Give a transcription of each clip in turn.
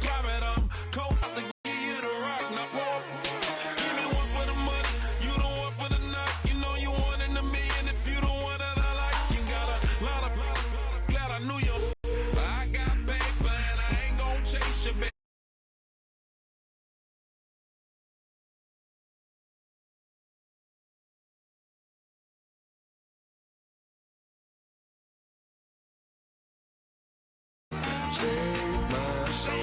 drop it. I'm close to give you the rock. Now pour. Give me one for the money. You the one for the night. You know you one in a million if you the one that I like. You got a lot of glad I knew you. I got paper and I ain't gonna chase you, baby. Save my soul.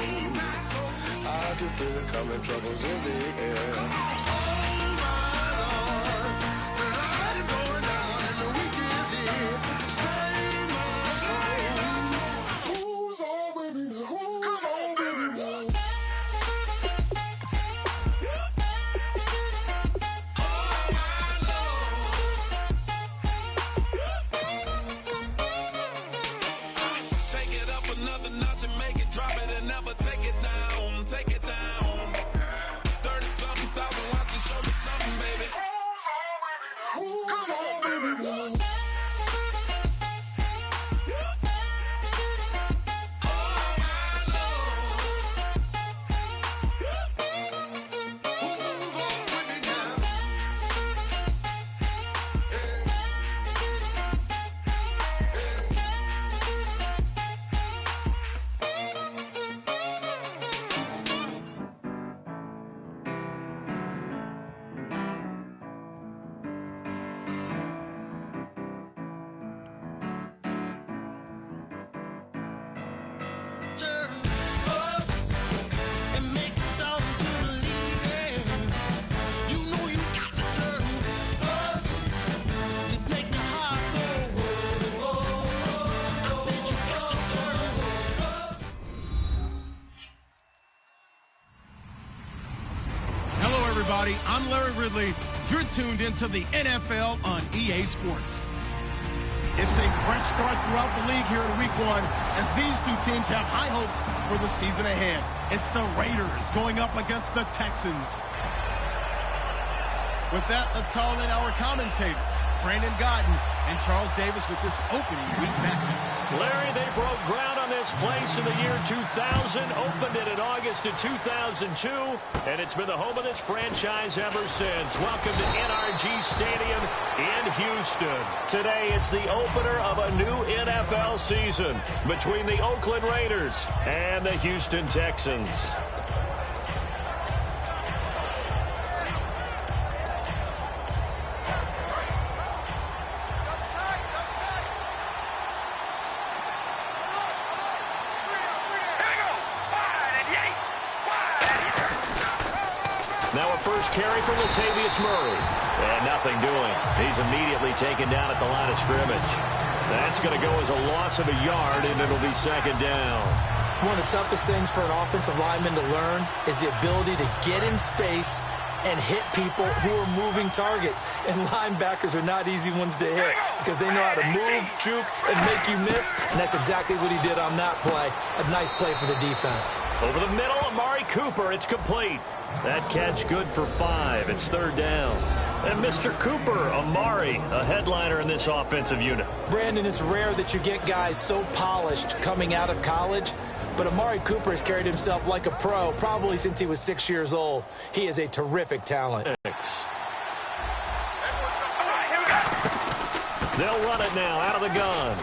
I can feel it coming, troubles in the air. Oh my Lord, the light is going down and the week is here. Save my soul. Who's on with me now? Who's on with me now? Oh my Lord. Take it up another notch and make it drop it and never take it down. Take it down. 30-something thousand watching, show me something, baby. Who's on with me now? Turn up and make it sound to believe in. You know you got to turn up to make the heart go. I said you got to turn up. Hello, everybody. I'm Larry Ridley. You're tuned into the NFL on EA Sports. It's a fresh start throughout the league here in Week 1 as these two teams have high hopes for the season ahead. It's the Raiders going up against the Texans. With that, let's call in our commentators, Brandon Godden and Charles Davis, with this opening week matchup. Larry, they broke ground on this place in the year 2000, opened it in August of 2002, and it's been the home of this franchise ever since. Welcome to NRG Stadium in Houston. Today, it's the opener of a new NFL season between the Oakland Raiders and the Houston Texans. Now a first carry for Latavius Murray. And nothing doing. He's immediately taken down at the line of scrimmage. That's going to go as a loss of a yard, and it'll be second down. One of the toughest things for an offensive lineman to learn is the ability to get in space and hit people who are moving targets. And linebackers are not easy ones to hit because they know how to move, juke, and make you miss. And that's exactly what he did on that play. A nice play for the defense. Over the middle, Amari Cooper. It's complete. That catch good for 5. It's third down. And Mr. Cooper, Amari, a headliner in this offensive unit. Brandon, it's rare that you get guys so polished coming out of college. But Amari Cooper has carried himself like a pro probably since he was 6 years old. He is a terrific talent. They'll run it now out of the gun.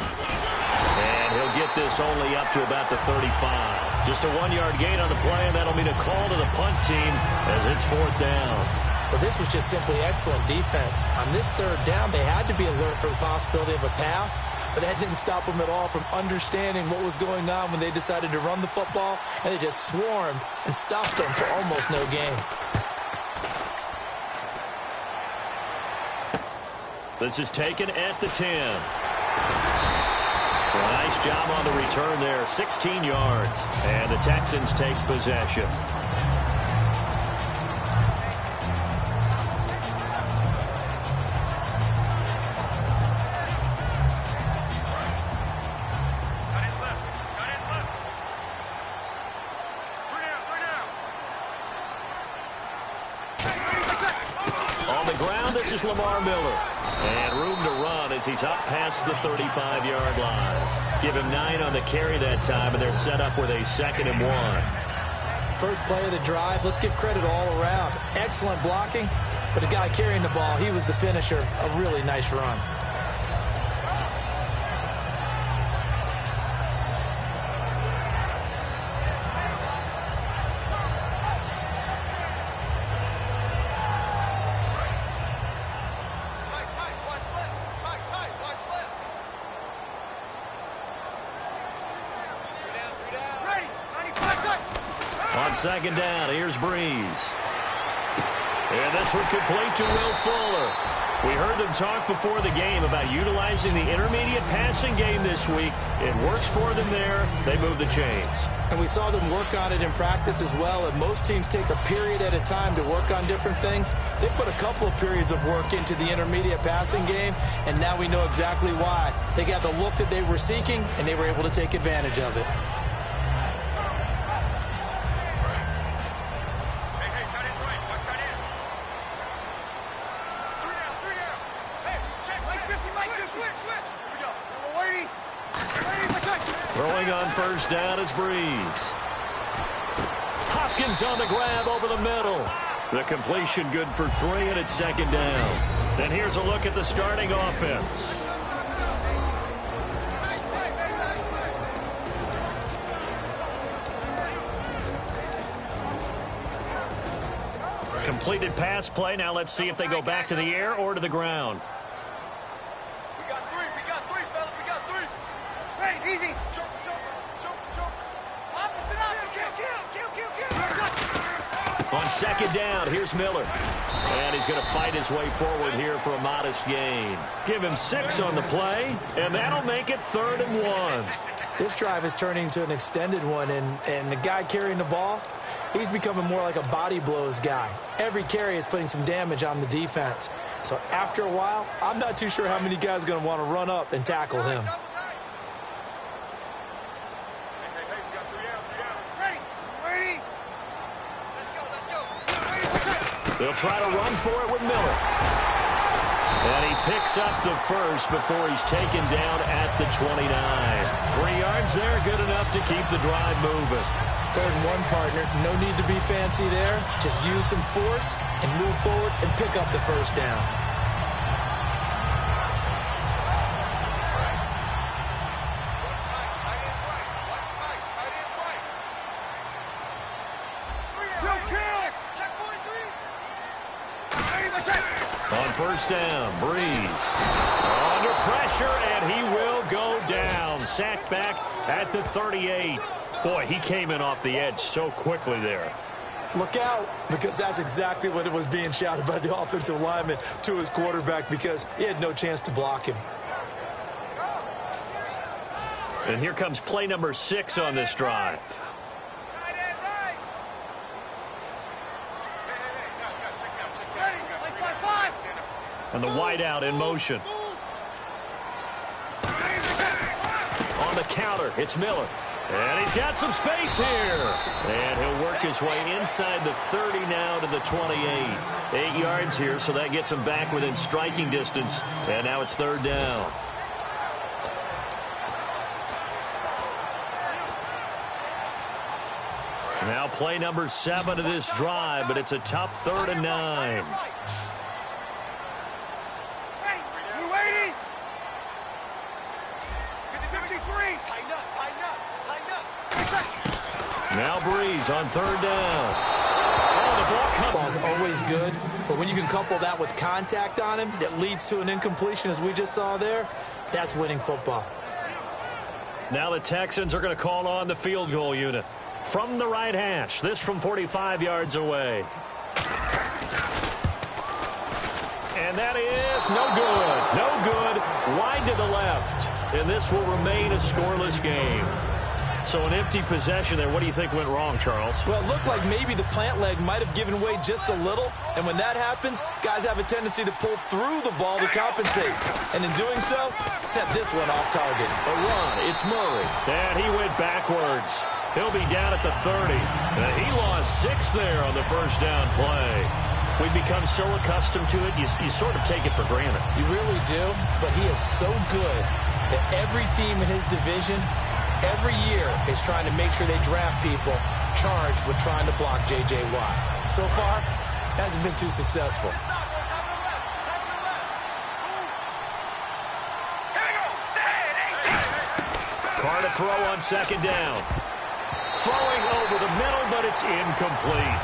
And he'll get this only up to about the 35. Just a 1-yard gain on the play, and that'll mean a call to the punt team as it's fourth down. Well, this was just simply excellent defense. On this third down, they had to be alert for the possibility of a pass, but that didn't stop them at all from understanding what was going on when they decided to run the football, and they just swarmed and stopped them for almost no gain. This is taken at the 10. Nice job on the return there, 16 yards. And the Texans take possession. On the ground, this is Lamar Miller. And room to run as he's up past the 35-yard line. Give him 9 on the carry that time, and they're set up with a 2nd and 1. first play of the drive. Let's give credit all around. Excellent blocking, but the guy carrying the ball, he was the finisher. A really nice run. On second down, here's Breeze. And this one complete to Will Fuller. We heard them talk before the game about utilizing the intermediate passing game this week. It works for them there. They move the chains. And we saw them work on it in practice as well. And most teams take a period at a time to work on different things. They put a couple of periods of work into the intermediate passing game, and now we know exactly why. They got the look that they were seeking, and they were able to take advantage of it. Throwing on first down is Breeze. Hopkins on the grab over the middle. The completion good for 3, and it's second down. Then here's a look at the starting offense. Completed pass play. Now let's see if they go back to the air or to the ground. We got three, fellas. We got three. Ready, easy. Jump. On second down, here's Miller. And he's going to fight his way forward here for a modest gain. Give him 6 on the play, and that'll make it 3rd and 1. This drive is turning into an extended one, and the guy carrying the ball, he's becoming more like a body blows guy. Every carry is putting some damage on the defense. So after a while, I'm not too sure how many guys are going to want to run up and tackle him. They'll try to run for it with Miller. And he picks up the first before he's taken down at the 29. 3 yards there, good enough to keep the drive moving. 3rd and 1, partner. No need to be fancy there. Just use some force and move forward and pick up the first down. On first down, Breeze under pressure, and he will go down. Sacked back at the 38. Boy, he came in off the edge so quickly there. Look out, because that's exactly what it was being shouted by the offensive lineman to his quarterback, because he had no chance to block him. And here comes play number 6 on this drive. And the wideout in motion. On the counter, it's Miller. And he's got some space here. And he'll work his way inside the 30 now to the 28. 8 yards here, so that gets him back within striking distance. And now it's 3rd down. Now play number 7 of this drive, but it's a tough 3rd and 9. Now Breeze on 3rd down. Oh, the ball's always good, but when you can couple that with contact on him that leads to an incompletion, as we just saw there, that's winning football. Now the Texans are going to call on the field goal unit. From the right hash, this from 45 yards away. And that is no good. No good. Wide to the left. And this will remain a scoreless game. So an empty possession there. What do you think went wrong, Charles? Well, it looked like maybe the plant leg might have given way just a little. And when that happens, guys have a tendency to pull through the ball to compensate. And in doing so, set this one off target. A run. It's Murray. And he went backwards. He'll be down at the 30. And he lost 6 there on the first down play. We've become so accustomed to it, you sort of take it for granted. You really do, but he is so good that every team in his division every year is trying to make sure they draft people charged with trying to block J.J. Watt. So far, hasn't been too successful. Carr to throw on second down. Throwing over the middle, but it's incomplete.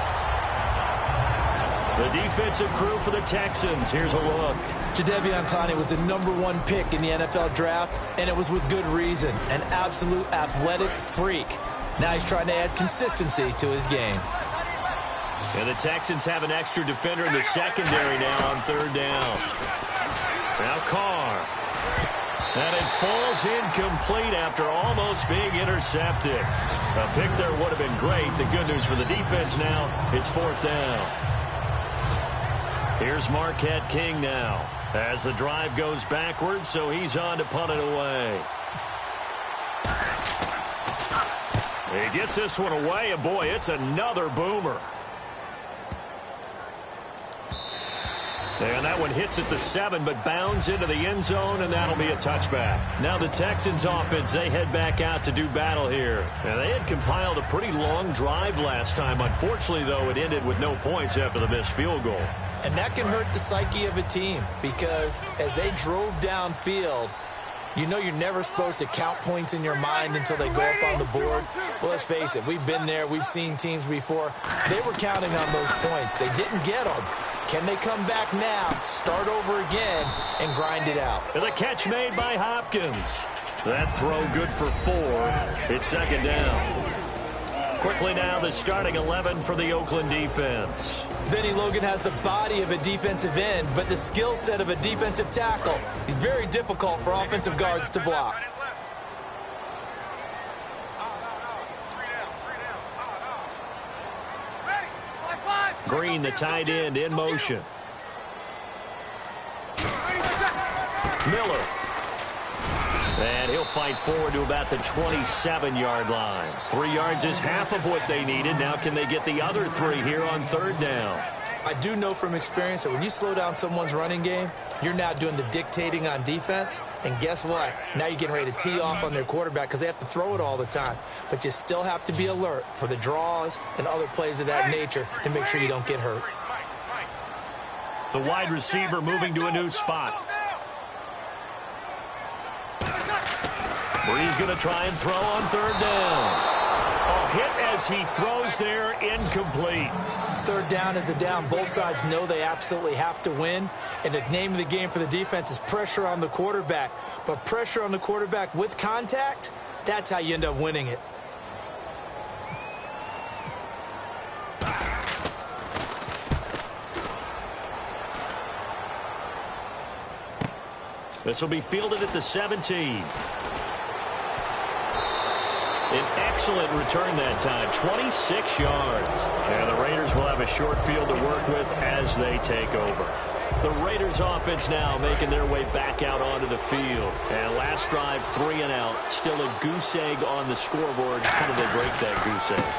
The defensive crew for the Texans. Here's a look. Jadeveon Clowney was the #1 pick in the NFL draft, and it was with good reason. An absolute athletic freak. Now he's trying to add consistency to his game. And the Texans have an extra defender in the secondary now on third down. Now Carr. And it falls incomplete after almost being intercepted. A pick there would have been great. The good news for the defense now, it's fourth down. Here's Marquette King now as the drive goes backwards, so he's on to punt it away. He gets this one away, and boy, it's another boomer. And that one hits at the 7, but bounds into the end zone, and that'll be a touchback. Now the Texans offense, they head back out to do battle here. And they had compiled a pretty long drive last time. Unfortunately, though, it ended with no points after the missed field goal. And that can hurt the psyche of a team because as they drove downfield, you know you're never supposed to count points in your mind until they go up on the board. Well, let's face it, we've been there. We've seen teams before. They were counting on those points. They didn't get them. Can they come back now, start over again, and grind it out? And the catch made by Hopkins. That throw good for 4. It's second down. Quickly now, the starting 11 for the Oakland defense. Benny Logan has the body of a defensive end, but the skill set of a defensive tackle. It's very difficult for offensive guards to block. Green, the tight end, in motion. Miller. And he'll fight forward to about the 27-yard line. 3 yards is half of what they needed. Now can they get the other 3 here on third down? I do know from experience that when you slow down someone's running game, you're now doing the dictating on defense. And guess what? Now you're getting ready to tee off on their quarterback because they have to throw it all the time. But you still have to be alert for the draws and other plays of that nature to make sure you don't get hurt. The wide receiver moving to a new spot. Bree's going to try and throw on third down. A hit as he throws there, incomplete. Third down is a down. Both sides know they absolutely have to win. And the name of the game for the defense is pressure on the quarterback. But pressure on the quarterback with contact, that's how you end up winning it. This will be fielded at the 17. An excellent return that time, 26 yards. And the Raiders will have a short field to work with as they take over. The Raiders offense now making their way back out onto the field. And last drive, 3 and out. Still a goose egg on the scoreboard. How do they break that goose egg?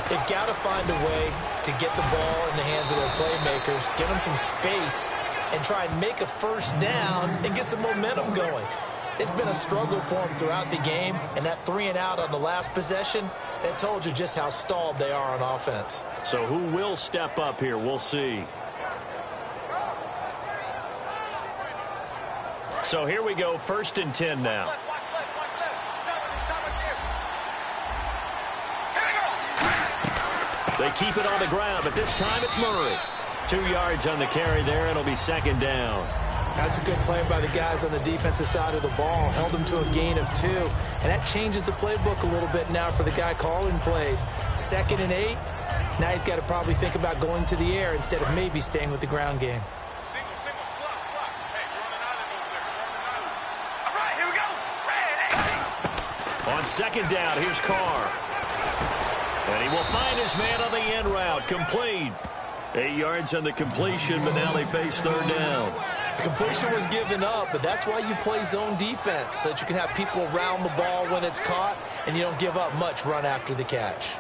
They've got to find a way to get the ball in the hands of their playmakers, get them some space, and try and make a first down and get some momentum going. It's been a struggle for them throughout the game, and that 3 and out on the last possession, that told you just how stalled they are on offense. So who will step up here? We'll see. So here we go, 1st and 10 now. They keep it on the ground, but this time it's Murray. 2 yards on the carry there. It'll be second down. That's a good play by the guys on the defensive side of the ball. Held them to a gain of 2. And that changes the playbook a little bit now for the guy calling plays. 2nd and 8. Now he's got to probably think about going to the air instead of maybe staying with the ground game. On second down, here's Carr. And he will find his man on the end route. Complete. 8 yards on the completion, but now they face third down. Completion was given up, but that's why you play zone defense, so that you can have people around the ball when it's caught, and you don't give up much run after the catch.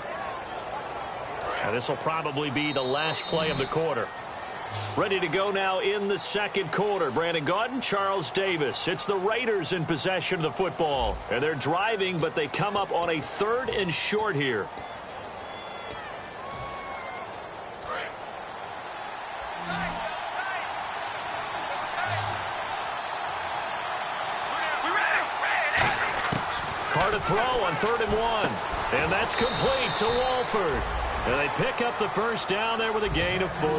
And this will probably be the last play of the quarter. Ready to go now in the second quarter. Brandon Gaudin, Charles Davis. It's the Raiders in possession of the football. And they're driving, but they come up on a 3rd and short here. throw on 3rd and 1. And that's complete to Walford. And they pick up the first down there with a gain of 4.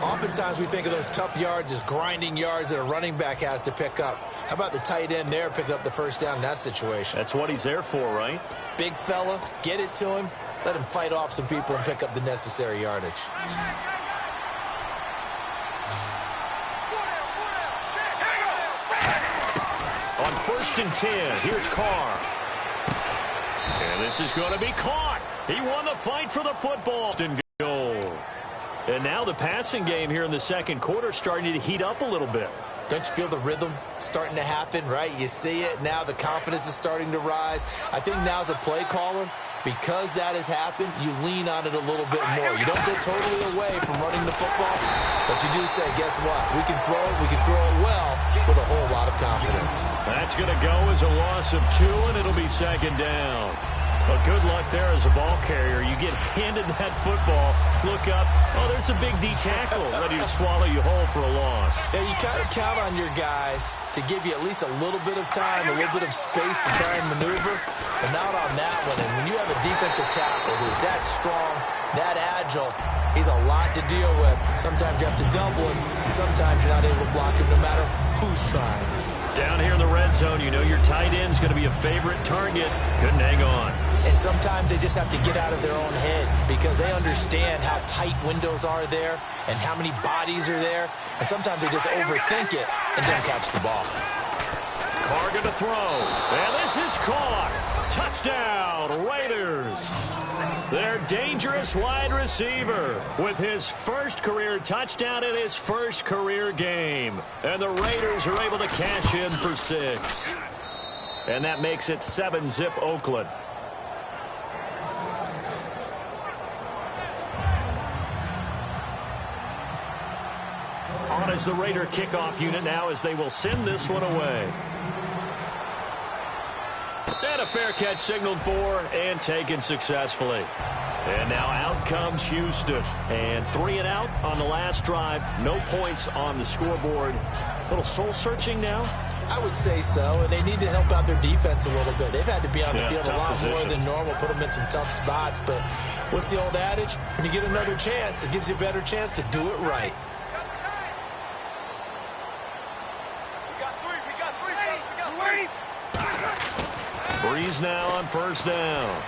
Oftentimes we think of those tough yards as grinding yards that a running back has to pick up. How about the tight end there picking up the first down in that situation? That's what he's there for, right? Big fella, get it to him, let him fight off some people and pick up the necessary yardage. On 1st and 10, here's Carr. And this is going to be caught. He won the fight for the football. And goal. And now the passing game here in the second quarter starting to heat up a little bit. Don't you feel the rhythm starting to happen, right? You see it. Now the confidence is starting to rise. I think now as a play caller, because that has happened, you lean on it a little bit more. You don't go totally away from running the football, but you do say, guess what? We can throw it. We can throw it well with a whole lot of confidence. That's going to go as a loss of 2, and it'll be 2nd down. Well, good luck there as a ball carrier. You get handed that football, look up, oh, there's a big D tackle ready to swallow you whole for a loss. Yeah, you kind of count on your guys to give you at least a little bit of time, a little bit of space to try and maneuver, but not on that one. And when you have a defensive tackle who's that strong, that agile, he's a lot to deal with. Sometimes you have to double him, and sometimes you're not able to block him no matter who's trying. Down here in the red zone, you know your tight end's going to be a favorite target. Couldn't hang on. And sometimes they just have to get out of their own head because they understand how tight windows are there and how many bodies are there. And sometimes they just overthink it and don't catch the ball. Carr going to throw. And this is caught. Touchdown, Raiders. Their dangerous wide receiver with his first career touchdown in his first career game. And the Raiders are able to cash in for 6. And that makes it 7-zip Oakland. On as the Raider kickoff unit now as they will send this one away. And a fair catch signaled for and taken successfully. And now out comes Houston. And 3 and out on the last drive. No points on the scoreboard. A little soul-searching now? I would say so, and they need to help out their defense a little bit. They've had to be on the field a lot more than normal, put them in some tough spots. But what's the old adage? When you get another chance, it gives you a better chance to do it right. Breeze now on first down.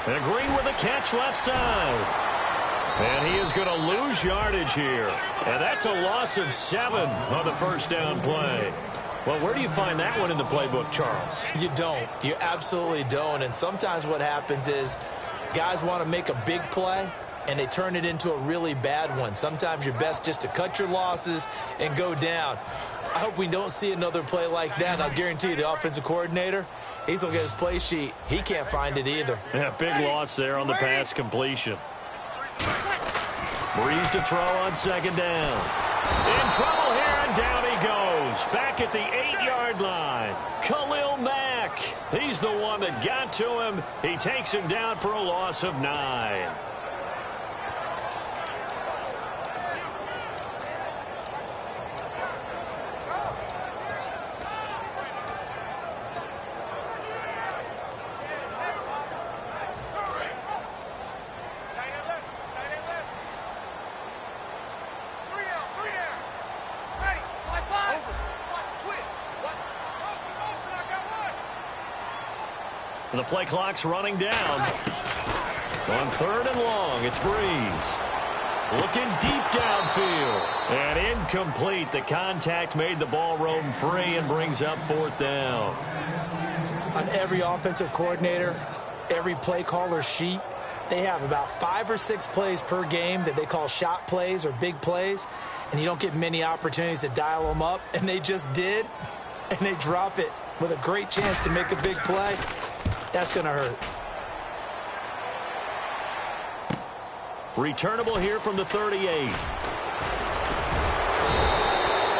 And Green with a catch left side. And he is going to lose yardage here. And that's a loss of 7 on the first down play. Well, where do you find that one in the playbook, Charles? You don't. You absolutely don't. And sometimes what happens is guys want to make a big play, and they turn it into a really bad one. Sometimes you're best just to cut your losses and go down. I hope we don't see another play like that. I'll guarantee you the offensive coordinator, he's going to get his play sheet. He can't find it either. Yeah, big loss there on the pass completion. Breeze to throw on second down. In trouble here, and down he goes. Back at the 8-yard line. Khalil Mack. He's the one that got to him. He takes him down for a loss of 9. The play clock's running down. On 3rd and long, it's Breeze. Looking deep downfield. And incomplete. The contact made the ball roam free and brings up 4th down. On every offensive coordinator, every play caller sheet, they have about 5 or 6 plays per game that they call shot plays or big plays. And you don't get many opportunities to dial them up. And they just did. And they drop it with a great chance to make a big play. That's going to hurt. Returnable here from the 38.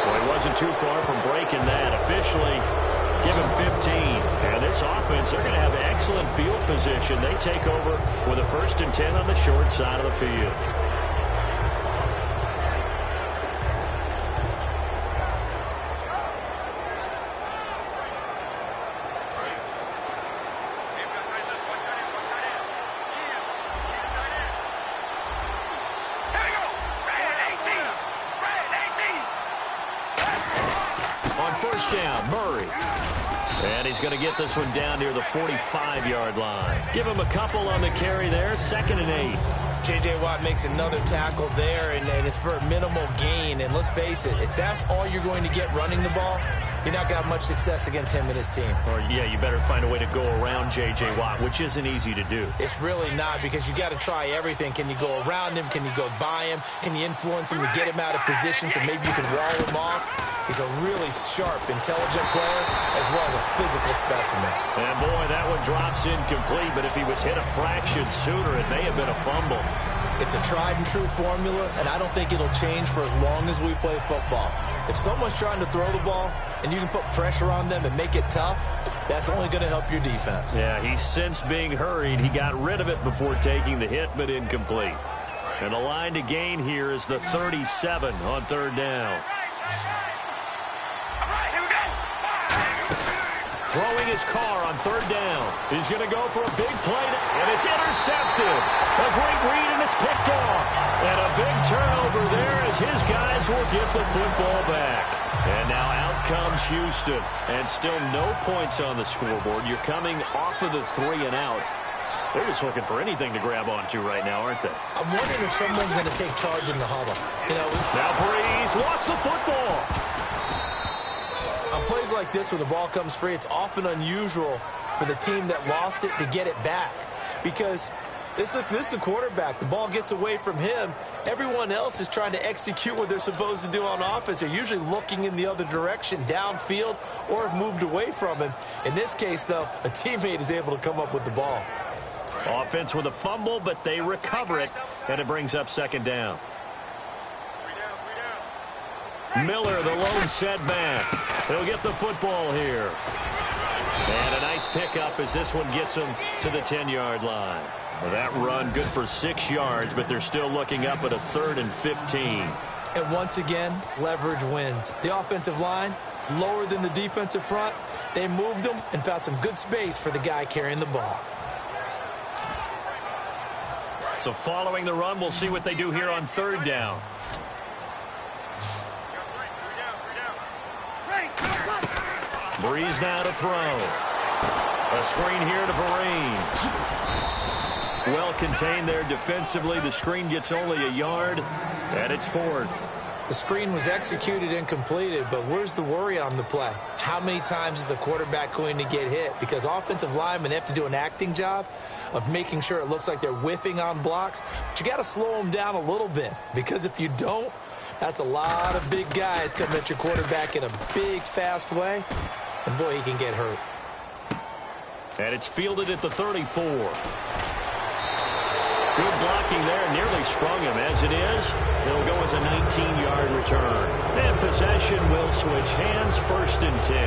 Well, he wasn't too far from breaking that. Officially, give him 15. And this offense, they're going to have excellent field position. They take over with a 1st and 10 on the short side of the field. first down. Murray. And he's going to get this one down near the 45-yard line. Give him a couple on the carry there. 2nd and 8. J.J. Watt makes another tackle there, and it's for a minimal gain. And let's face it, if that's all you're going to get running the ball, you're not going to have much success against him and his team. Or, yeah, you better find a way to go around J.J. Watt, which isn't easy to do. It's really not, because you got to try everything. Can you go around him? Can you go by him? Can you influence him to get him out of position so maybe you can wall him off? He's a really sharp, intelligent player, as well as a physical specimen. And, boy, that one drops incomplete, but if he was hit a fraction sooner, it may have been a fumble. It's a tried-and-true formula, and I don't think it'll change for as long as we play football. If someone's trying to throw the ball and you can put pressure on them and make it tough, that's only going to help your defense. Yeah, he's since being hurried. He got rid of it before taking the hit, but incomplete. And the line to gain here is the 37 on 3rd down. Throwing his car on 3rd down. He's going to go for a big play, and it's intercepted. A great read, and it's picked off. And a big turnover there as his guys will get the football back. And now out comes Houston. And still no points on the scoreboard. You're coming off of the 3 and out. They're just looking for anything to grab onto right now, aren't they? I'm wondering if someone's going to take charge in the huddle. Now Breeze lost the football. On plays like this, when the ball comes free, it's often unusual for the team that lost it to get it back, because this is the quarterback. The ball gets away from him. Everyone else is trying to execute what they're supposed to do on offense. They're usually looking in the other direction, downfield, or have moved away from him. In this case, though, a teammate is able to come up with the ball. Offense with a fumble, but they recover it, and it brings up 2nd down. Miller, the lone setback. He'll get the football here. And a nice pickup as this one gets him to the 10-yard line. Well, that run good for 6 yards, but they're still looking up at a 3rd and 15. And once again, leverage wins. The offensive line, lower than the defensive front. They moved them and found some good space for the guy carrying the ball. So following the run, we'll see what they do here on 3rd down. Breeze now to throw. A screen here to Vereen. Well contained there defensively. The screen gets only a yard, and it's 4th. The screen was executed and completed, but where's the worry on the play? How many times is a quarterback going to get hit? Because offensive linemen have to do an acting job of making sure it looks like they're whiffing on blocks. But you got to slow them down a little bit, because if you don't, that's a lot of big guys coming at your quarterback in a big, fast way. And, boy, he can get hurt. And it's fielded at the 34. Good blocking there. Nearly sprung him. As it is, it'll go as a 19-yard return. And possession will switch hands, 1st and 10.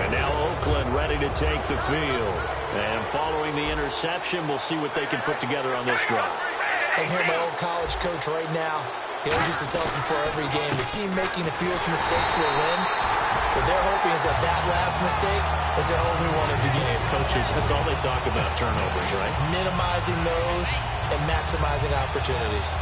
And now Oakland ready to take the field. And following the interception, we'll see what they can put together on this drive. I hear my old college coach right now. He always used to tell us before every game, the team making the fewest mistakes will win. What they're hoping is that last mistake is their only one of the game. Coaches, that's all they talk about, turnovers, right? Minimizing those and maximizing opportunities.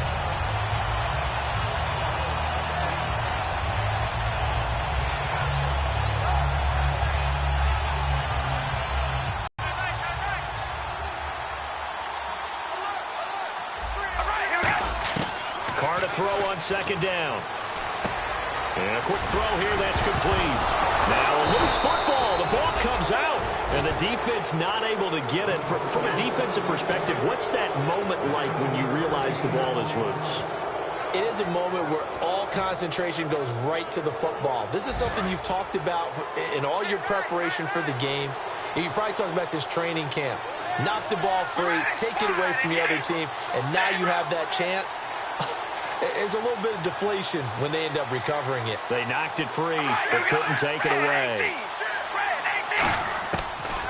Carr to throw on 2nd down. And a quick throw here, that's complete. Now a loose football. The ball comes out. And the defense not able to get it. From a defensive perspective, what's that moment like when you realize the ball is loose? It is a moment where all concentration goes right to the football. This is something you've talked about in all your preparation for the game. You probably talked about since training camp. Knock the ball free, take it away from the other team, and now you have that chance. There's a little bit of deflation when they end up recovering it. They knocked it free, but couldn't take it away.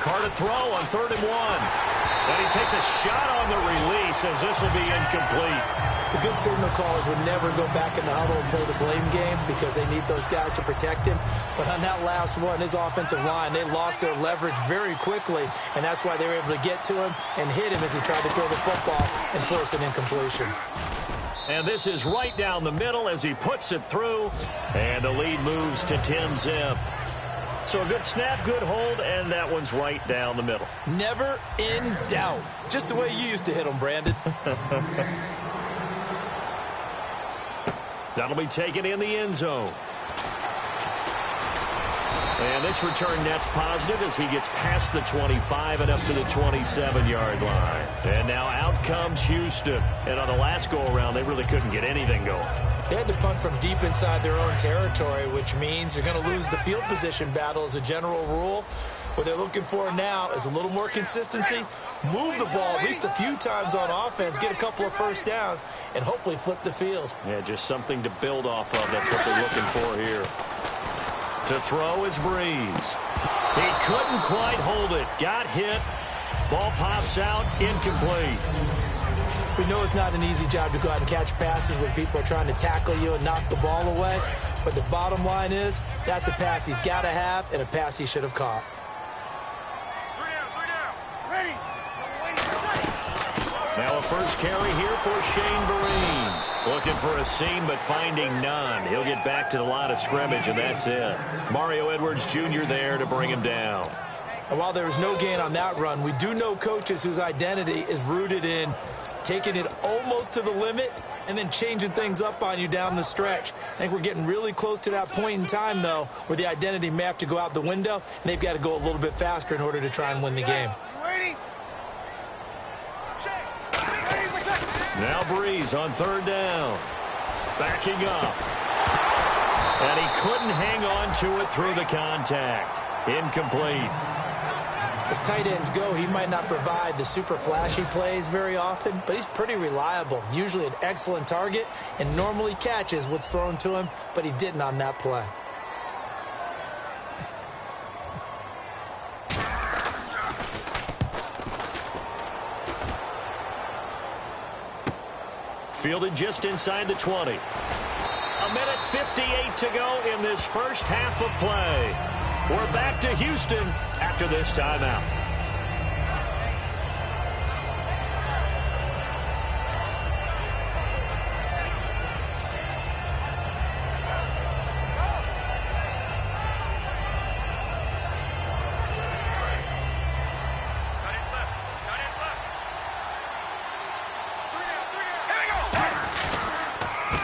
Carr to throw on 3rd and 1. And he takes a shot on the release as this will be incomplete. The good signal callers would never go back in the huddle and play the blame game because they need those guys to protect him. But on that last one, his offensive line, they lost their leverage very quickly, and that's why they were able to get to him and hit him as he tried to throw the football and force an incompletion. And this is right down the middle as he puts it through. And the lead moves to 10-zip. So a good snap, good hold, and that one's right down the middle. Never in doubt. Just the way you used to hit them, Brandon. That'll be taken in the end zone. And this return net's positive as he gets past the 25 and up to the 27-yard line. And now out comes Houston. And on the last go-around, they really couldn't get anything going. They had to punt from deep inside their own territory, which means you're going to lose the field position battle as a general rule. What they're looking for now is a little more consistency, move the ball at least a few times on offense, get a couple of first downs, and hopefully flip the field. Yeah, just something to build off of. That's what they're looking for here. To throw is Breeze. He couldn't quite hold it. Got hit. Ball pops out. Incomplete. We know it's not an easy job to go out and catch passes when people are trying to tackle you and knock the ball away. But the bottom line is, that's a pass he's got to have and a pass he should have caught. Now a first carry here for Shane Vereen. Looking for a seam, but finding none. He'll get back to the line of scrimmage, and that's it. Mario Edwards Jr. there to bring him down. And while there was no gain on that run, we do know coaches whose identity is rooted in taking it almost to the limit and then changing things up on you down the stretch. I think we're getting really close to that point in time, though, where the identity may have to go out the window, and they've got to go a little bit faster in order to try and win the game. Now Breeze on third down. Backing up. And he couldn't hang on to it through the contact. Incomplete. As tight ends go, he might not provide the super flashy plays very often, but he's pretty reliable. Usually an excellent target and normally catches what's thrown to him, but he didn't on that play. Fielded just inside the 20. A minute 58 to go in this first half of play. We're back to Houston after this timeout.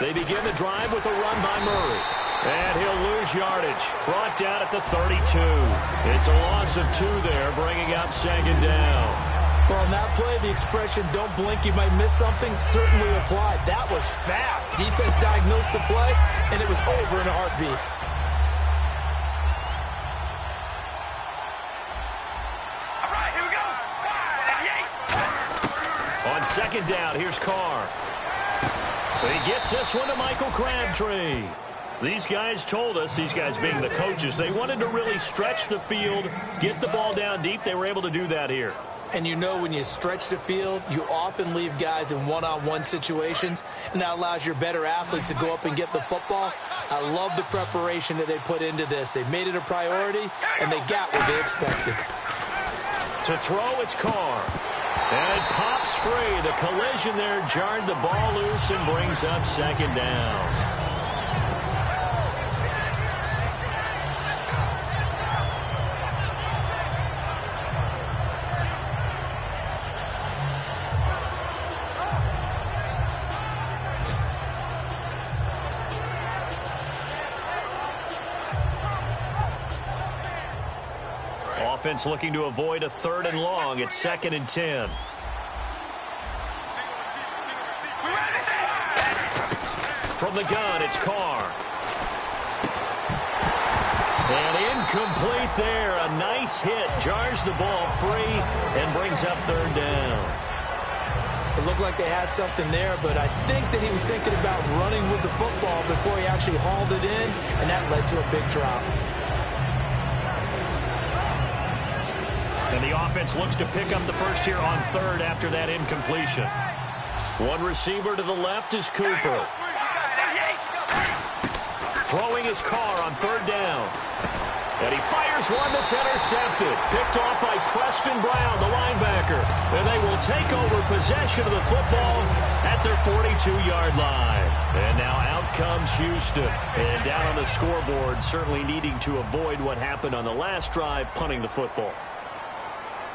They begin the drive with a run by Murray. And he'll lose yardage. Brought down at the 32. It's a loss of 2 there, bringing up second down. Well, on that play, the expression, don't blink, you might miss something, certainly applied. That was fast. Defense diagnosed the play, and it was over in a heartbeat. All right, here we go. On second down, here's Carr. He gets this one to Michael Crabtree. These guys told us, these guys being the coaches, they wanted to really stretch the field, get the ball down deep. They were able to do that here. And you know when you stretch the field, you often leave guys in one-on-one situations, and that allows your better athletes to go up and get the football. I love the preparation that they put into this. They made it a priority, and they got what they expected. To throw, it's Carr. And it pops free. The collision there jarred the ball loose and brings up second down. Offense looking to avoid a 3rd and long. It's 2nd and 10. From the gun, it's Carr. And incomplete there. A nice hit. Jars the ball free and brings up 3rd down. It looked like they had something there, but I think that he was thinking about running with the football before he actually hauled it in, and that led to a big drop. And the offense looks to pick up the first here on 3rd after that incompletion. One receiver to the left is Cooper. Throwing his Carr on 3rd down. And he fires one that's intercepted. Picked off by Preston Brown, the linebacker. And they will take over possession of the football at their 42. 32-yard line. And now out comes Houston. And down on the scoreboard, certainly needing to avoid what happened on the last drive, punting the football.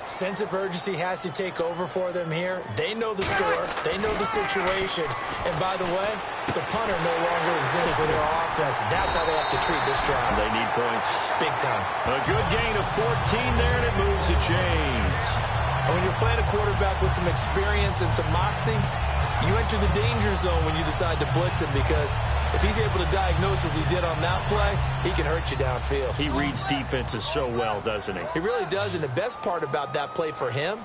Sense of urgency has to take over for them here. They know the score. They know the situation. And by the way, the punter no longer exists for their offense. That's how they have to treat this drive. They need points. Big time. A good gain of 14 there, and it moves the chains. And when you're playing a quarterback with some experience and some moxie, you enter the danger zone when you decide to blitz him, because if he's able to diagnose as he did on that play, he can hurt you downfield. He reads defenses so well, doesn't he? He really does, and the best part about that play for him,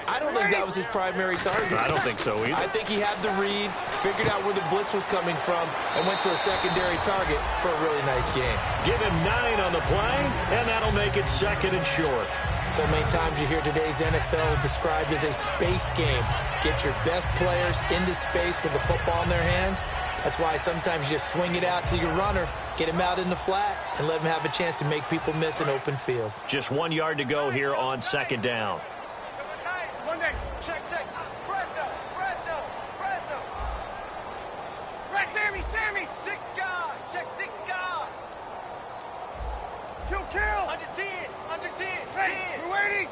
I don't think that was his primary target. I don't think so either. I think he had the read, figured out where the blitz was coming from, and went to a secondary target for a really nice game. Give him 9 on the play, and that'll make it 2nd and short. So many times you hear today's NFL described as a space game. Get your best players into space with the football in their hands. That's why sometimes you just swing it out to your runner, get him out in the flat, and let him have a chance to make people miss an open field. Just 1 yard to go here on 2nd down. Monday, check. Fresno. Right, Sammy. 6 guard. Check 6 guard. Kill. Under 10. Hey, we're waiting.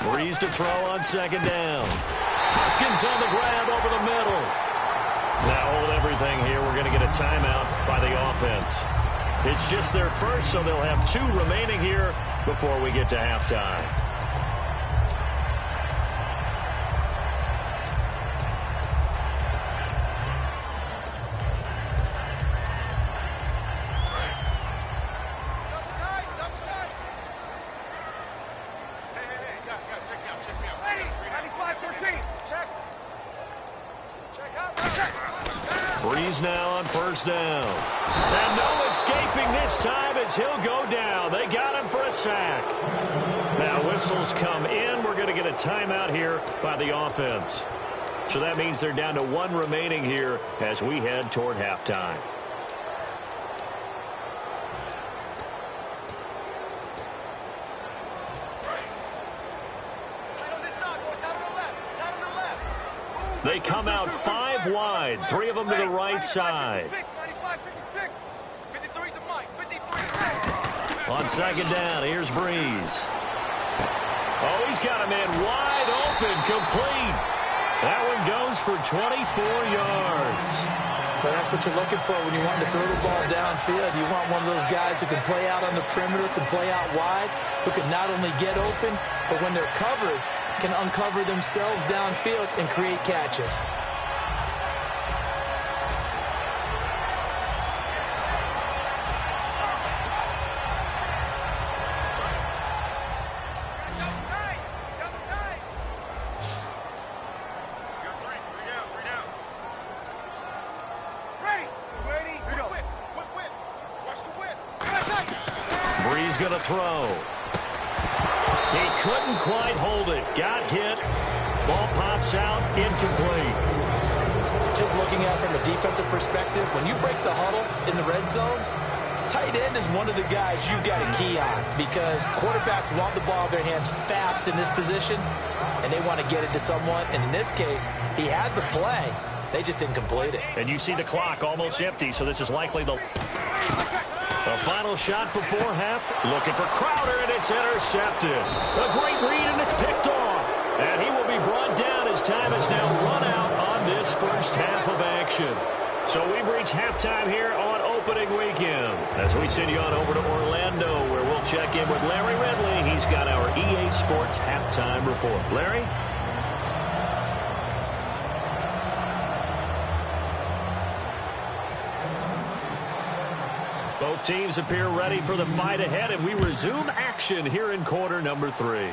Breeze to throw on 2nd down. Hopkins on the grab over the middle. Now hold everything here. We're going to get a timeout by the offense. It's just their first, so they'll have 2 remaining here before we get to halftime. Breeze now on 1st down. And no escaping this time as he'll go down. They got him for a sack. Now whistles come in. We're going to get a timeout here by the offense. So that means they're down to 1 remaining here as we head toward halftime. They come out 5 wide, 3 of them to the right side. On 2nd down, here's Breeze. Oh, he's got a man wide open, complete. That one goes for 24 yards. But that's what you're looking for when you want to throw the ball downfield. You want one of those guys who can play out on the perimeter, can play out wide, who can not only get open, but when they're covered, can uncover themselves downfield and create catches. Breeze going to throw. He couldn't quite hold it. Got hit. Ball pops out. Incomplete. Just looking at it from a defensive perspective, when you break the huddle in the red zone, tight end is one of the guys you've got to key on, because quarterbacks want the ball in their hands fast in this position, and they want to get it to someone. And in this case, he had the play. They just didn't complete it. And you see the clock almost empty, so this is likely the final shot before half. Looking for Crowder, and it's intercepted. A great read, and it's picked off. And he will be brought down as time has now run out on this first half of action. So we've reached halftime here on opening weekend. As we send you on over to Orlando, where we'll check in with Larry Ridley. He's got our EA Sports halftime report. Larry? Both teams appear ready for the fight ahead, and we resume action here in quarter number 3.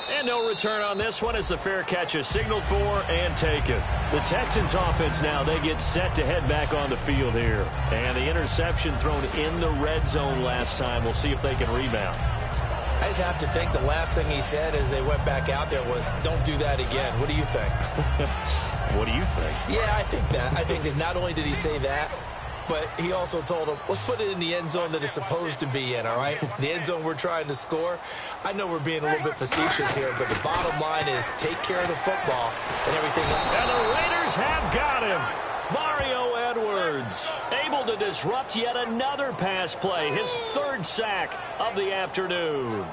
And no return on this one as the fair catch is signaled for and taken. The Texans offense now, they get set to head back on the field here. And the interception thrown in the red zone last time. We'll see if they can rebound. I just have to think the last thing he said as they went back out there was, don't do that again. What do you think? What do you think? Yeah, I think that. I think that not only did he say that, but he also told him, let's put it in the end zone that it's supposed to be in, all right? The end zone we're trying to score. I know we're being a little bit facetious here, but the bottom line is take care of the football and everything else. And the Raiders have got him. Mario Edwards able to disrupt yet another pass play, his third sack of the afternoon.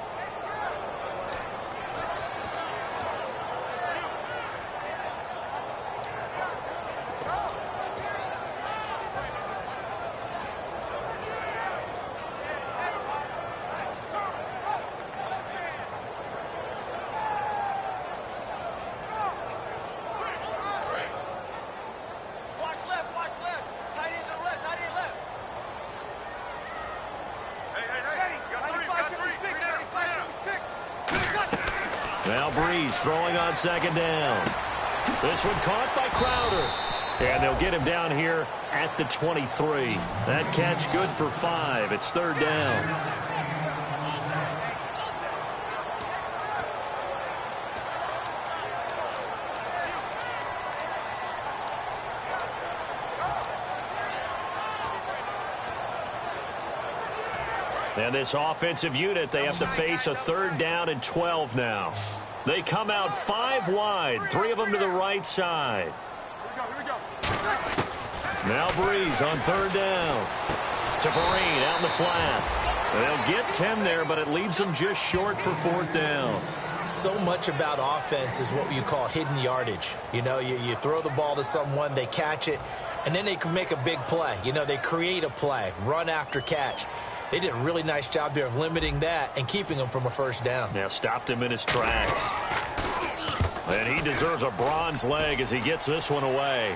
Now Breeze throwing on second down. This one caught by Crowder. And they'll get him down here at the 23. That catch good for 5. It's third down. And this offensive unit, they have to face a third down and 12 now. They come out 5 wide, 3 of them to the right side. Now Breeze on third down. To Perrine out in the flat. They'll get 10 there, but it leaves them just short for fourth down. So much about offense is what you call hidden yardage. You know, you throw the ball to someone, they catch it, and then they can make a big play. You know, they create a play, run after catch. They did a really nice job there of limiting that and keeping him from a first down. Yeah, stopped him in his tracks. And he deserves a bronze leg as he gets this one away.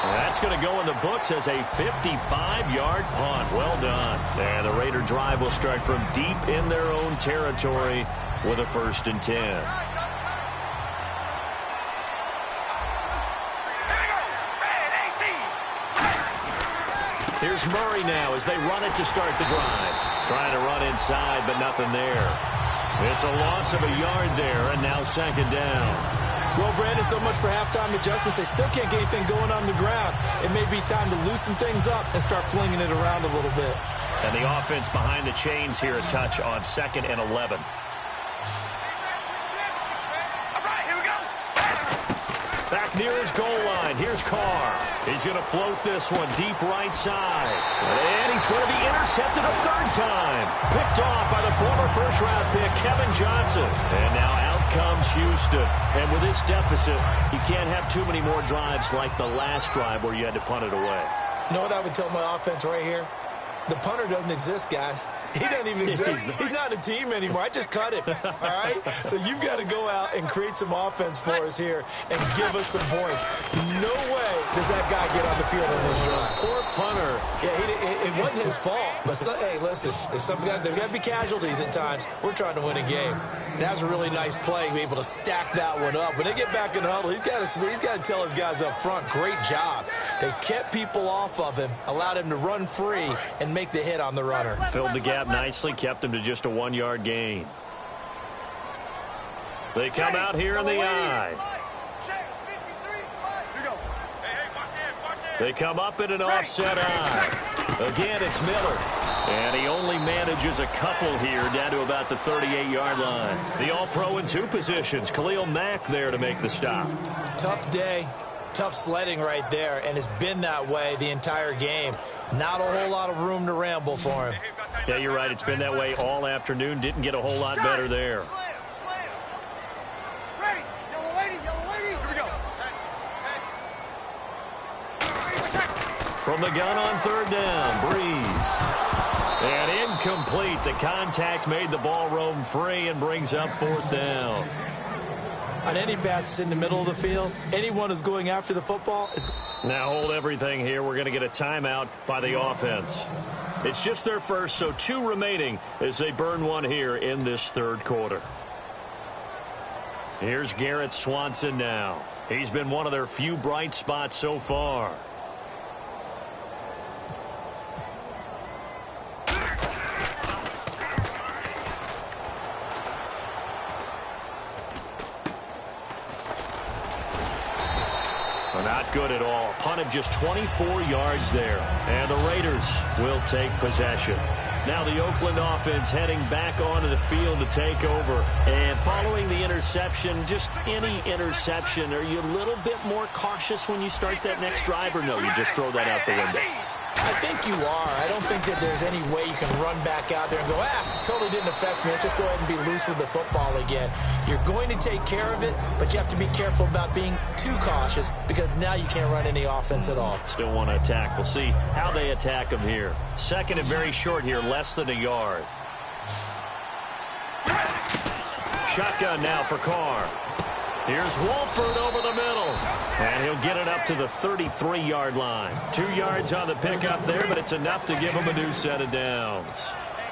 That's going to go in the books as a 55-yard punt. Well done. And the Raider drive will start from deep in their own territory with a 1st and 10. Here's Murray now as they run it to start the drive. Trying to run inside, but nothing there. It's a loss of a yard there, and now second down. Well, Brandon, so much for halftime adjustments. They still can't get anything going on the ground. It may be time to loosen things up and start flinging it around a little bit. And the offense behind the chains here, a touch on 2nd and 11. Back near his goal line. Here's Carr. He's going to float this one deep right side. And he's going to be intercepted a third time. Picked off by the former first-round pick, Kevin Johnson. And now out comes Houston. And with this deficit, you can't have too many more drives like the last drive where you had to punt it away. You know what I would tell my offense right here? The punter doesn't exist, guys. He doesn't even exist. He's not a team anymore. I just cut him, all right? So you've got to go out and create some offense for us here and give us some points. No way does that guy get on the field on this drive. Poor punter. Yeah, it wasn't his fault. But, hey, listen, there's got to be casualties at times. We're trying to win a game. And that was a really nice play, be able to stack that one up. When they get back in the huddle, he's got to tell his guys up front, great job. They kept people off of him, allowed him to run free, and make the hit on the runner. Filled the gap nicely, kept him to just a 1-yard gain. They come out here in the I. They come up in an offset I. Again, it's Miller. And he only manages a couple here down to about the 38-yard line. The All-Pro in 2 positions. Khalil Mack there to make the stop. Tough day. Tough sledding right there, and it's been that way the entire game. Not a whole lot of room to ramble for him. Yeah, you're right. It's been that way all afternoon. Didn't get a whole lot better there. Ready. Yellow lady. Here we go. From the gun on third down, Breeze. And incomplete. The contact made the ball roam free and brings up fourth down. On any passes in the middle of the field, anyone who's going after the football is... Now hold everything here. We're going to get a timeout by the offense. It's just their first, so 2 remaining as they burn one here in this third quarter. Here's Garrett Swanson now. He's been one of their few bright spots so far. Not good at all. Punt of just 24 yards there. And the Raiders will take possession. Now the Oakland offense heading back onto the field to take over. And following the interception, just any interception, are you a little bit more cautious when you start that next drive, or no, you just throw that out the window? I think you are. I don't think that there's any way you can run back out there and go, totally didn't affect me. Let's just go ahead and be loose with the football again. You're going to take care of it, but you have to be careful about being too cautious because now you can't run any offense at all. Still want to attack. We'll see how they attack them here. Second and very short here, less than a yard. Shotgun now for Carr. Here's Wolford over the middle. And he'll get it up to the 33-yard line. 2 yards on the pickup there, but it's enough to give him a new set of downs.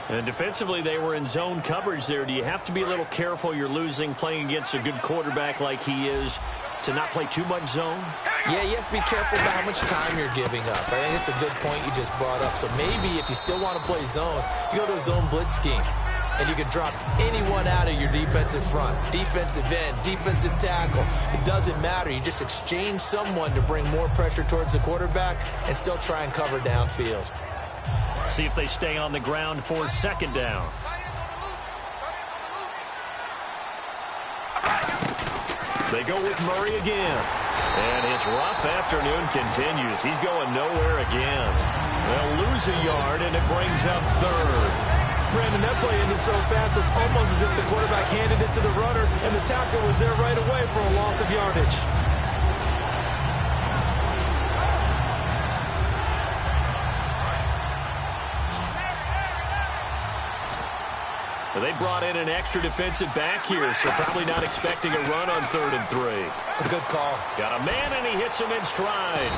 And defensively, they were in zone coverage there. Do you have to be a little careful you're losing playing against a good quarterback like he is to not play too much zone? Yeah, you have to be careful about how much time you're giving up. I think it's a good point you just brought up. So maybe if you still want to play zone, you go to a zone blitz scheme. And you can drop anyone out of your defensive front, defensive end, defensive tackle. It doesn't matter. You just exchange someone to bring more pressure towards the quarterback and still try and cover downfield. See if they stay on the ground for second down. They go with Murray again. And his rough afternoon continues. He's going nowhere again. They'll lose a yard, and it brings up third. Brandon, that play ended so fast, it's almost as if the quarterback handed it to the runner, and the tackle was there right away for a loss of yardage. They brought in an extra defensive back here, so probably not expecting a run on 3rd and 3. A good call. Got a man, and he hits him in stride.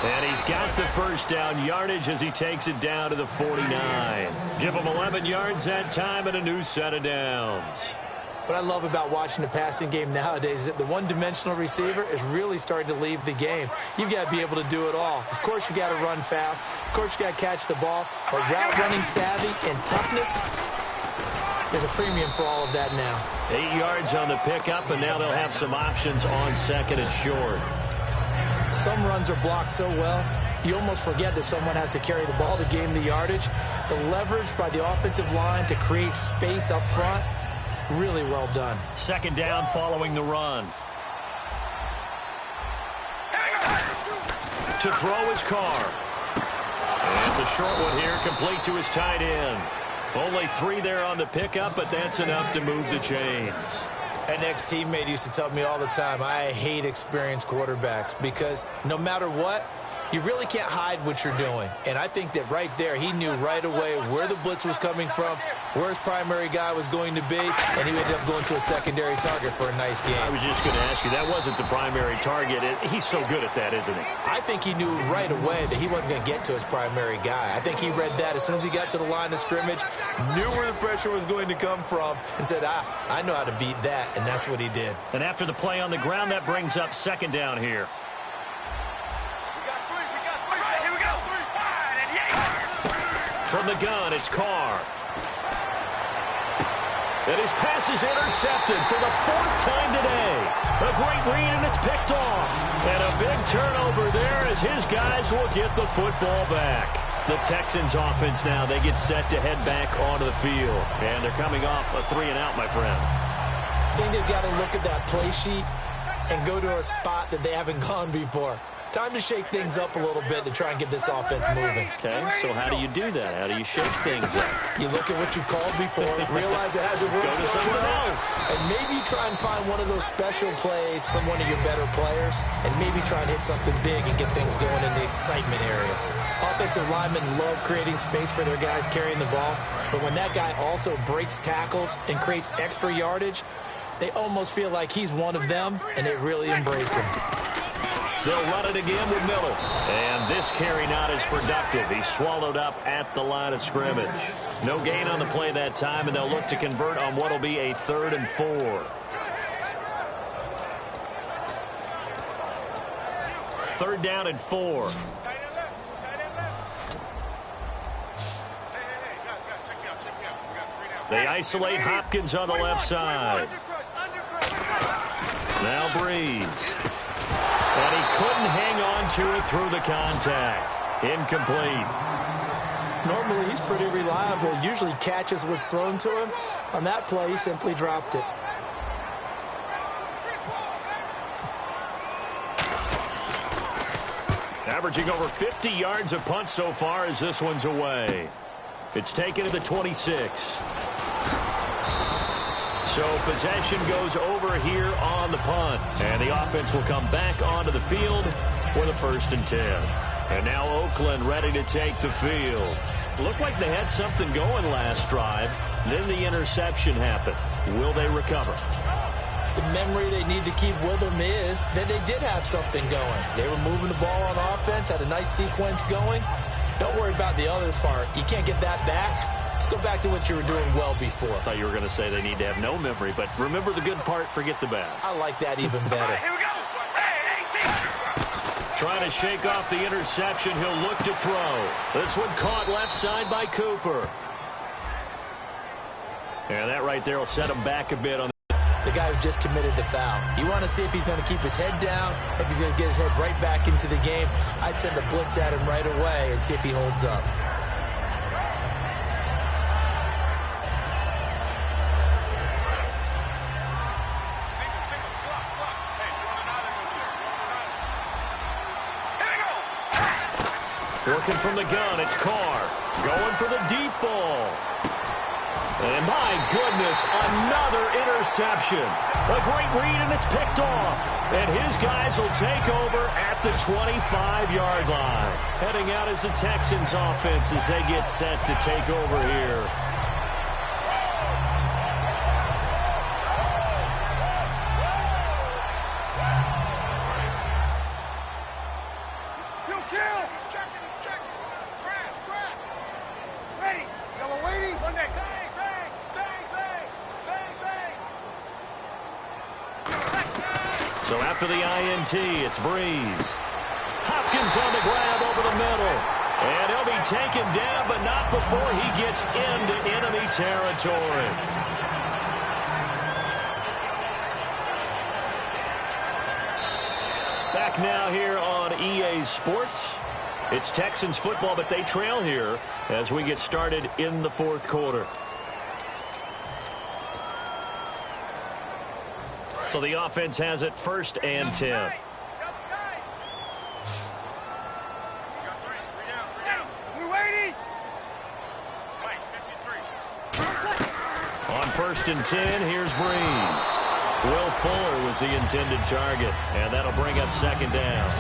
And he's got the first down yardage as he takes it down to the 49. Give him 11 yards that time and a new set of downs. What I love about watching the passing game nowadays is that the one-dimensional receiver is really starting to leave the game. You've got to be able to do it all. Of course, you got to run fast. Of course, you got to catch the ball. But route running savvy and toughness, there's a premium for all of that now. 8 yards on the pickup, and now they'll have some options on 2nd and short. Some runs are blocked so well, you almost forget that someone has to carry the ball to gain the yardage. The leverage by the offensive line to create space up front, really well done. Second down following the run. To throw his Carr. And it's a short one here, complete to his tight end. Only 3 there on the pickup, but that's enough to move the chains. An ex-teammate used to tell me all the time, I hate experienced quarterbacks because no matter what, you really can't hide what you're doing. And I think that right there, he knew right away where the blitz was coming from, where his primary guy was going to be, and he ended up going to a secondary target for a nice game. I was just going to ask you, that wasn't the primary target. He's so good at that, isn't he? I think he knew right away that he wasn't going to get to his primary guy. I think he read that as soon as he got to the line of scrimmage, knew where the pressure was going to come from, and said, I know how to beat that, and that's what he did. And after the play on the ground, that brings up second down here. From the gun, it's Carr. And his pass is intercepted for the 4th time today. A great read, and it's picked off. And a big turnover there as his guys will get the football back. The Texans offense now, they get set to head back onto the field. And they're coming off a 3-and-out, my friend. I think they've got to look at that play sheet and go to a spot that they haven't gone before. Time to shake things up a little bit to try and get this offense moving. Okay, so how do you do that? How do you shake things up? You look at what you called before, realize it hasn't worked so well, and maybe try and find one of those special plays from one of your better players, and maybe try and hit something big and get things going in the excitement area. Offensive linemen love creating space for their guys carrying the ball, but when that guy also breaks tackles and creates extra yardage, they almost feel like he's one of them, and they really embrace him. They'll run it again with Miller. And this carry not as productive. He's swallowed up at the line of scrimmage. No gain on the play that time, and they'll look to convert on what will be a 3rd and 4. 3rd down and 4. They isolate Hopkins on the left side. Now Breeze. And he couldn't hang on to it through the contact. Incomplete. Normally, he's pretty reliable, usually catches what's thrown to him. On that play, he simply dropped it. Averaging over 50 yards a punt so far as this one's away. It's taken to the 26. So possession goes over here on the punt. And the offense will come back onto the field for the 1st and 10. And now Oakland ready to take the field. Looked like they had something going last drive. Then the interception happened. Will they recover? The memory they need to keep with them is that they did have something going. They were moving the ball on offense, had a nice sequence going. Don't worry about the other part. You can't get that back. Let's go back to what you were doing well before. I thought you were going to say they need to have no memory, but remember the good part, forget the bad. I like that even better. Here we go. Hey, Trying to shake off the interception. He'll look to throw. This one caught left side by Cooper. And that right there will set him back a bit on the guy who just committed the foul. You want to see if he's going to keep his head down, if he's going to get his head right back into the game. I'd send a blitz at him right away and see if he holds up. Working from the gun, it's Carr. Going for the deep ball. And my goodness, another interception. A great read, and it's picked off. And his guys will take over at the 25-yard line. Heading out as the Texans offense as they get set to take over here. So after the INT, it's Breeze. Hopkins on the grab over the middle. And he'll be taken down, but not before he gets into enemy territory. Back now here on EA Sports. It's Texans football, but they trail here as we get started in the 4th quarter. So the offense has it 1st and 10. We're waiting. On 1st and 10, here's Breeze. Will Fuller was the intended target, and that'll bring up 2nd down.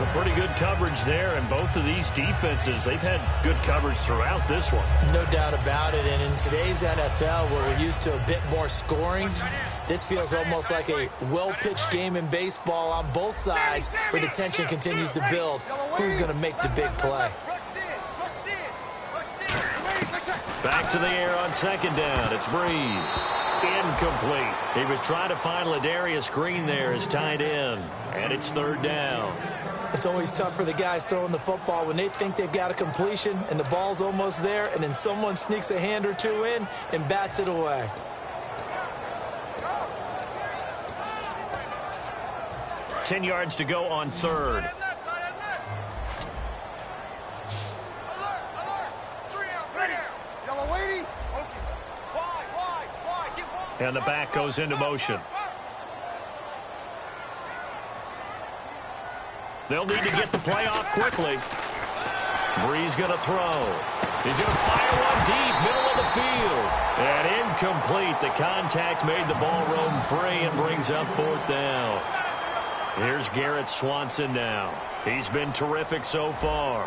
A pretty good coverage there, and both of these defenses, they've had good coverage throughout this one. No doubt about it, and in today's NFL, where we're used to a bit more scoring, this feels almost like a well-pitched game in baseball on both sides, where the tension continues to build. Who's going to make the big play? Back to the air on 2nd down. It's Breeze. Incomplete. He was trying to find Ladarius Green there as tight end, and it's 3rd down. It's always tough for the guys throwing the football when they think they've got a completion and the ball's almost there, and then someone sneaks a hand or two in and bats it away. Ten yards to go on 3rd. And the back goes into motion. They'll need to get the play off quickly. Breeze going to throw. He's going to fire one deep, middle of the field. And incomplete. The contact made the ball roam free and brings up 4th down. Here's Garrett Swanson now. He's been terrific so far.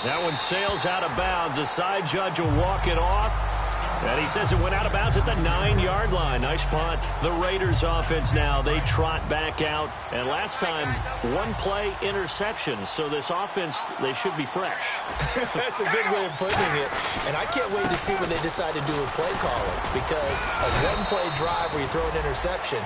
That one sails out of bounds. The side judge will walk it off. And he says it went out of bounds at the 9-yard line. Nice punt. The Raiders offense now, they trot back out. And last time, 1-play interception. So this offense, they should be fresh. That's a good way of putting it. And I can't wait to see what they decide to do with play calling. Because a 1-play drive where you throw an interception,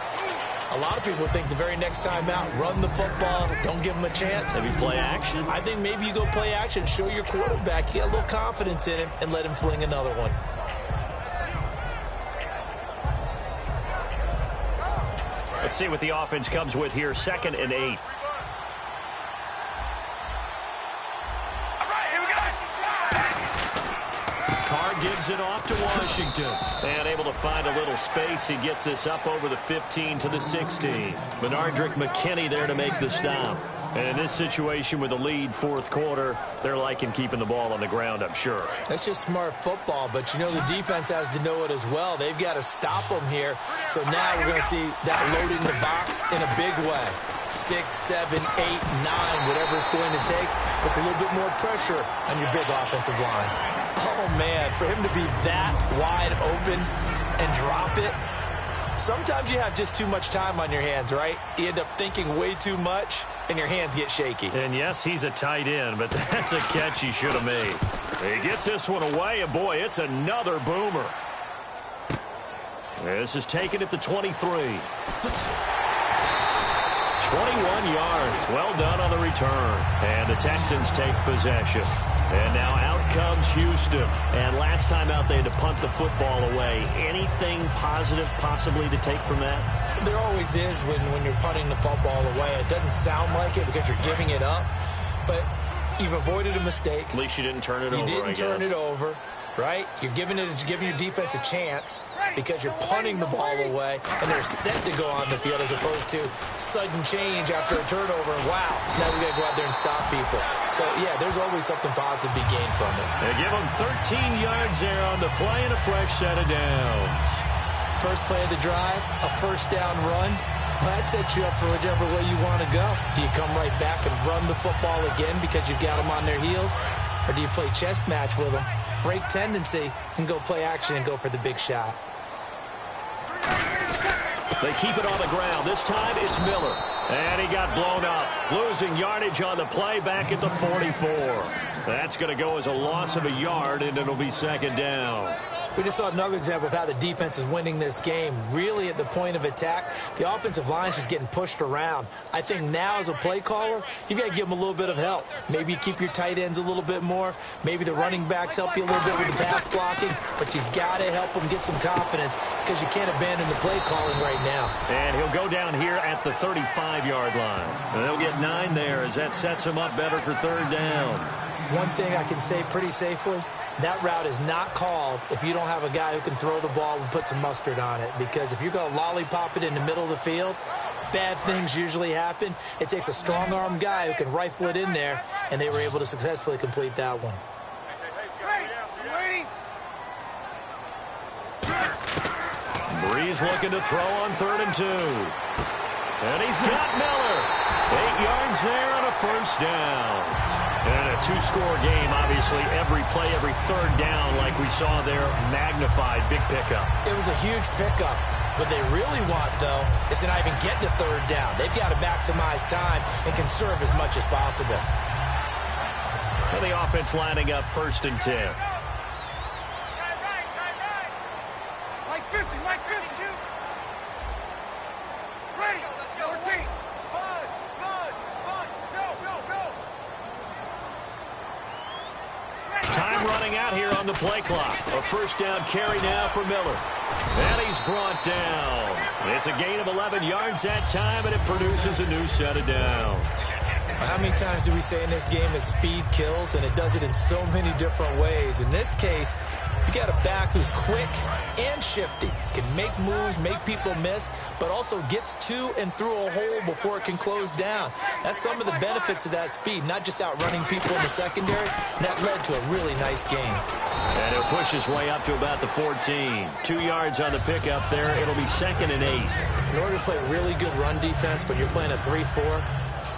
a lot of people think the very next time out, run the football, don't give them a chance. Maybe play action? I think maybe you go play action, show your quarterback, get a little confidence in him, and let him fling another one. Let's see what the offense comes with here. 2nd and 8. Carr gives it off to Washington. And able to find a little space. He gets this up over the 15 to the 16. Benardrick McKinney there to make the stop. And in this situation with the lead 4th quarter, they're liking keeping the ball on the ground, I'm sure. That's just smart football, but you know the defense has to know it as well. They've got to stop them here. So now we're going to see that loading the box in a big way. 6, 7, 8, 9, whatever it's going to take, puts a little bit more pressure on your big offensive line. Oh, man, for him to be that wide open and drop it, sometimes you have just too much time on your hands, right? You end up thinking way too much, and your hands get shaky. And yes, he's a tight end, but that's a catch he should have made. He gets this one away, and boy, it's another boomer. This is taken at the 23. 21 yards. Well done on the return. And the Texans take possession. And now out comes Houston. And last time out, they had to punt the football away. Anything positive possibly to take from that? There always is when you're punting the football away. It doesn't sound like it because you're giving it up, but you've avoided a mistake. At least you didn't turn it over, You didn't turn it over, right? You're giving your defense a chance because you're punting the ball away, and they're set to go on the field as opposed to sudden change after a turnover. Wow, now we got to go out there and stop people. So, yeah, there's always something positive to be gained from it. They give them 13 yards there on the play and a fresh set of downs. First play of the drive, a first down run. Well, that sets you up for whichever way you want to go. Do you come right back and run the football again because you've got them on their heels? Or do you play chess match with them, break tendency, and go play action and go for the big shot? They keep it on the ground. This time it's Miller. And he got blown up. Losing yardage on the play back at the 44. That's going to go as a loss of a yard, and it'll be 2nd down. We just saw another example of how the defense is winning this game. Really at the point of attack, the offensive line is just getting pushed around. I think now as a play caller, you've got to give them a little bit of help. Maybe you keep your tight ends a little bit more. Maybe the running backs help you a little bit with the pass blocking. But you've got to help them get some confidence because you can't abandon the play calling right now. And he'll go down here at the 35-yard line. And they'll get 9 there as that sets him up better for 3rd down. One thing I can say pretty safely, that route is not called if you don't have a guy who can throw the ball and put some mustard on it. Because if you're going to lollipop it in the middle of the field, bad things usually happen. It takes a strong-arm guy who can rifle it in there, and they were able to successfully complete that one. Breeze looking to throw on 3rd and 2. And he's got Miller. 8 yards there on a first down. And a 2-score game, obviously, every play, every 3rd down, like we saw there, magnified, big pickup. It was a huge pickup. What they really want, though, is to not even get to 3rd down. They've got to maximize time and conserve as much as possible. And the offense lining up 1st and 10. Like 50, like 52. Ready, let's go. 14. Sponge, sponge, sponge. Go, go, go. Time running out here on the play clock. A first down carry now for Miller. And he's brought down. It's a gain of 11 yards that time, and it produces a new set of downs. How many times do we say in this game that speed kills, and it does it in so many different ways? In this case, you got a back who's quick and shifty, can make moves, make people miss, but also gets to and through a hole before it can close down. That's some of the benefits of that speed, not just outrunning people in the secondary. That led to a really nice game. And he'll push his way up to about the 14. 2 yards on the pickup there. It'll be 2nd and 8. In order to play really good run defense when you're playing a 3-4,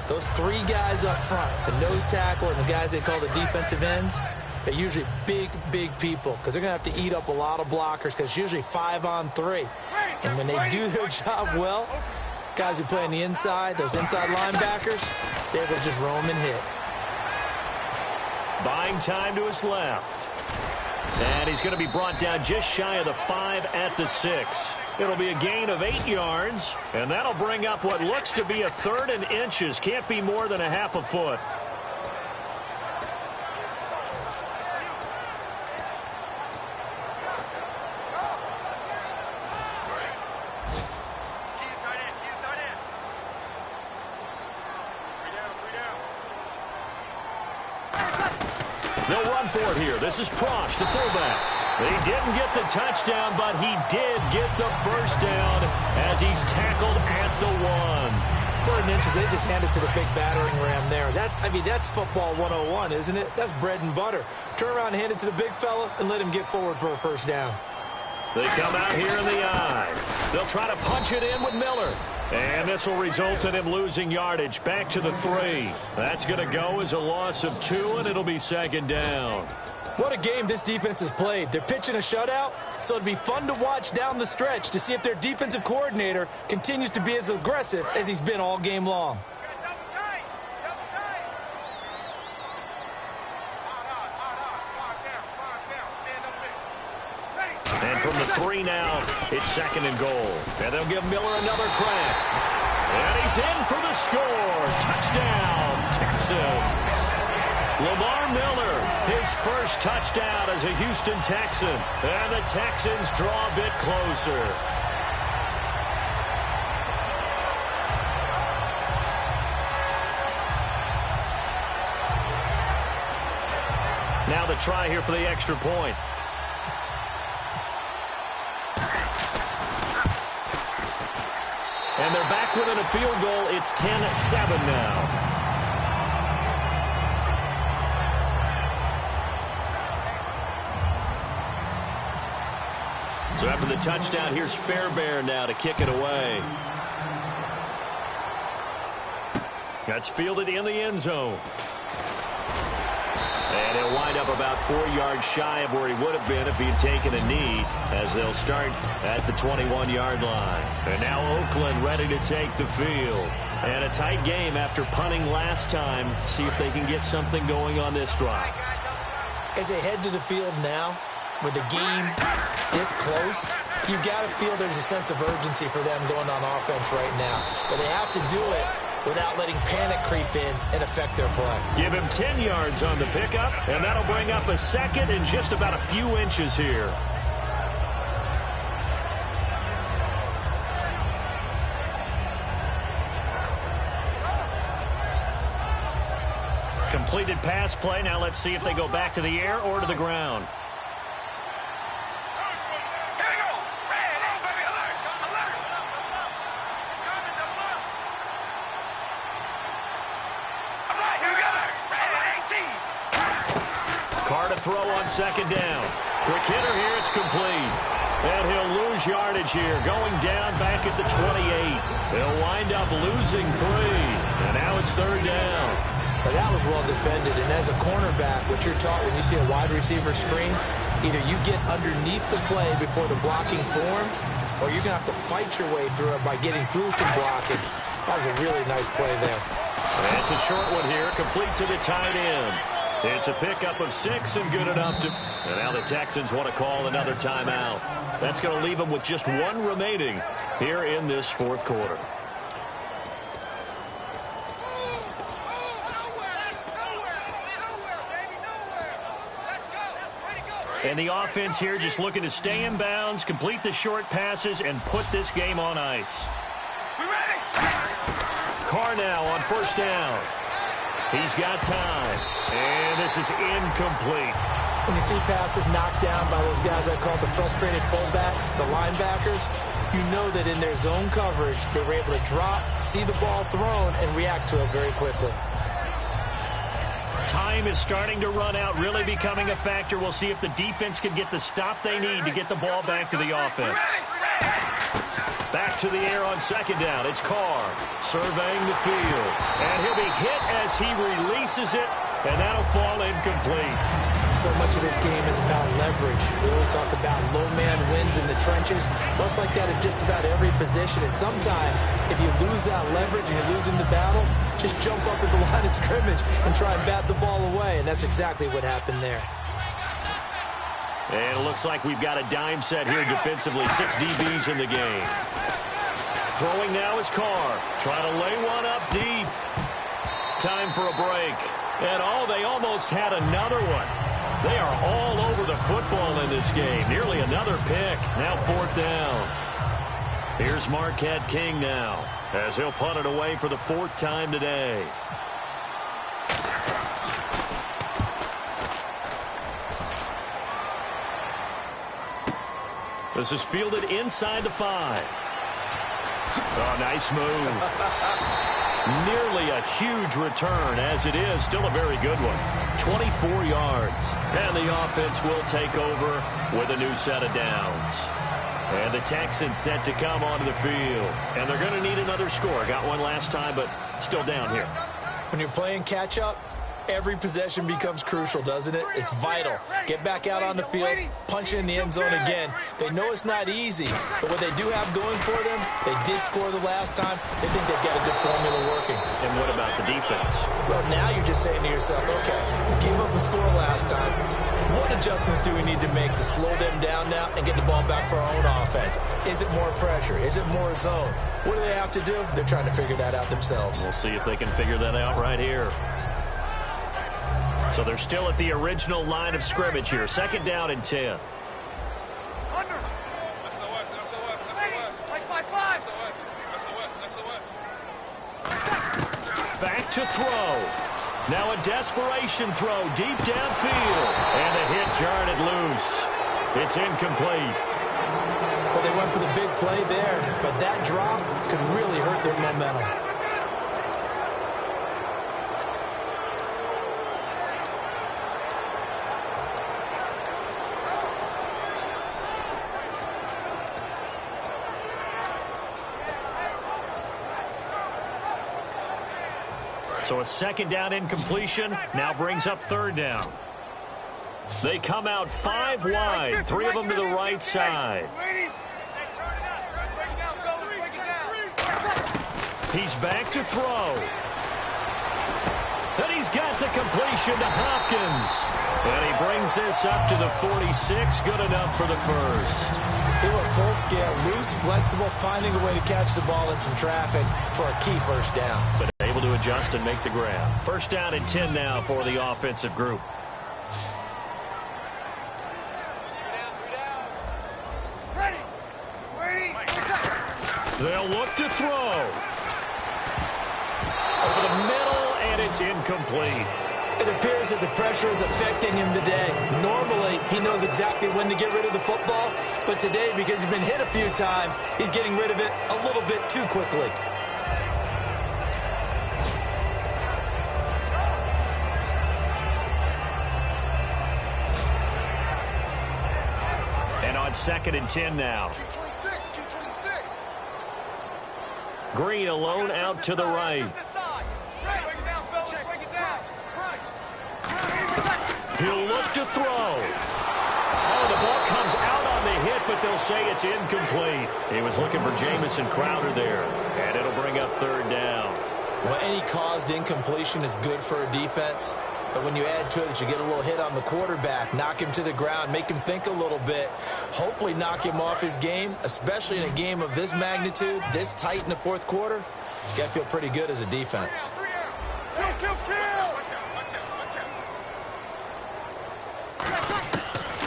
those 3 guys up front, the nose tackle and the guys they call the defensive ends, they're usually big, big people because they're going to have to eat up a lot of blockers because it's usually 5-on-3. And when they do their job well, guys who play on the inside, those inside linebackers, they're able to just roam and hit. Buying time to his left. And he's going to be brought down just shy of the 5 at the 6. It'll be a gain of 8 yards, and that'll bring up what looks to be a 3rd and inches. Can't be more than a half a foot. They'll run for it here. This is Prosh, the fullback. He didn't get the touchdown, but he did get the first down as he's tackled at the 1. 3rd inches, they just handed to the big battering ram there. That's football 101, isn't it? That's bread and butter. Turn around and hand it to the big fella and let him get forward for a first down. They come out here in the I. They'll try to punch it in with Miller. And this will result in him losing yardage back to the 3. That's going to go as a loss of 2, and it'll be 2nd down. What a game this defense has played. They're pitching a shutout, so it'd be fun to watch down the stretch to see if their defensive coordinator continues to be as aggressive as he's been all game long. And from the 3 now, it's 2nd and goal. And they'll give Miller another crack. And he's in for the score. Touchdown, Texans. Lamar Miller, his first touchdown as a Houston Texan. And the Texans draw a bit closer. Now the try here for the extra point. And they're back within a field goal. It's 10-7 now. So after the touchdown, here's Fairbairn now to kick it away. That's fielded in the end zone. And he'll wind up about 4 yards shy of where he would have been if he had taken a knee, as they'll start at the 21-yard line. And now Oakland ready to take the field. And a tight game after punting last time. See if they can get something going on this drive. As they head to the field now, with the game this close, you got to feel there's a sense of urgency for them going on offense right now. But they have to do it without letting panic creep in and affect their play. Give him 10 yards on the pickup, and that'll bring up a 2nd and just about a few inches here. Completed pass play. Now let's see if they go back to the air or to the ground. Throw on 2nd down. Quick hitter here, it's complete. And he'll lose yardage here, going down back at the 28. They'll wind up losing 3. And now it's 3rd down. But that was well defended. And as a cornerback, what you're taught when you see a wide receiver screen, either you get underneath the play before the blocking forms, or you're going to have to fight your way through it by getting through some blocking. That was a really nice play there. And it's a short one here, complete to the tight end. It's a pickup of 6 and good enough to... And now the Texans want to call another timeout. That's going to leave them with just 1 remaining here in this 4th quarter. And the offense here just looking to stay in bounds, complete the short passes, and put this game on ice. Carr now on 1st down. He's got time. And this is incomplete. When you see passes knocked down by those guys I call the frustrated fullbacks, the linebackers, you know that in their zone coverage, they were able to drop, see the ball thrown, and react to it very quickly. Time is starting to run out, really becoming a factor. We'll see if the defense can get the stop they need to get the ball back to the offense. Back to the air on 2nd down. It's Carr surveying the field. And he'll be hit as he releases it, and that'll fall incomplete. So much of this game is about leverage. We always talk about low man wins in the trenches. Well, it's like that in just about every position. And sometimes, if you lose that leverage and you're losing the battle, just jump up at the line of scrimmage and try and bat the ball away. And that's exactly what happened there. And it looks like we've got a dime set here defensively. 6 DBs in the game. Throwing now is Carr. Trying to lay one up deep. Time for a break. And they almost had another one. They are all over the football in this game. Nearly another pick. Now 4th down. Here's Marquette King now, as he'll punt it away for the 4th time today. This is fielded inside the 5. Oh, nice move. Nearly a huge return. As it is, still a very good one. 24 yards. And the offense will take over with a new set of downs. And the Texans set to come onto the field. And they're going to need another score. Got one last time, but still down here. When you're playing catch-up, every possession becomes crucial, doesn't it? It's vital. Get back out on the field, punch in the end zone again. They know it's not easy, but what they do have going for them, they did score the last time. They think they've got a good formula working. And what about the defense? Well, now you're just saying to yourself, okay, we gave up a score last time. What adjustments do we need to make to slow them down now and get the ball back for our own offense? Is it more pressure? Is it more zone? What do they have to do? They're trying to figure that out themselves. We'll see if they can figure that out right here. So they're still at the original line of scrimmage here. 2nd down and 10. Under. Like 5-5. Back to throw. Now a desperation throw deep downfield. And a hit jarred it loose. It's incomplete. Well, they went for the big play there, but that drop could really hurt their momentum. So a 2nd down incompletion now brings up 3rd down. They come out 5 wide, 3 of them to the right side. He's back to throw. And he's got the completion to Hopkins. And he brings this up to the 46, good enough for the first. They were full scale, loose, flexible, finding a way to catch the ball in some traffic for a key first down. But able to adjust and make the grab. 1st down and 10 now for the offensive group. They'll look to throw. Over the middle, and it's incomplete. It appears that the pressure is affecting him today. Normally, he knows exactly when to get rid of the football, but today, because he's been hit a few times, he's getting rid of it a little bit too quickly. And on 2nd and 10 now. Green alone out to the right. He'll look to throw. Oh, the ball comes out on the hit, but they'll say it's incomplete. He was looking for Jamison Crowder there, and it'll bring up 3rd down. Well, any caused incompletion is good for a defense. But when you add to it that you get a little hit on the quarterback, knock him to the ground, make him think a little bit, hopefully knock him off his game, especially in a game of this magnitude, this tight in the 4th quarter, you got to feel pretty good as a defense.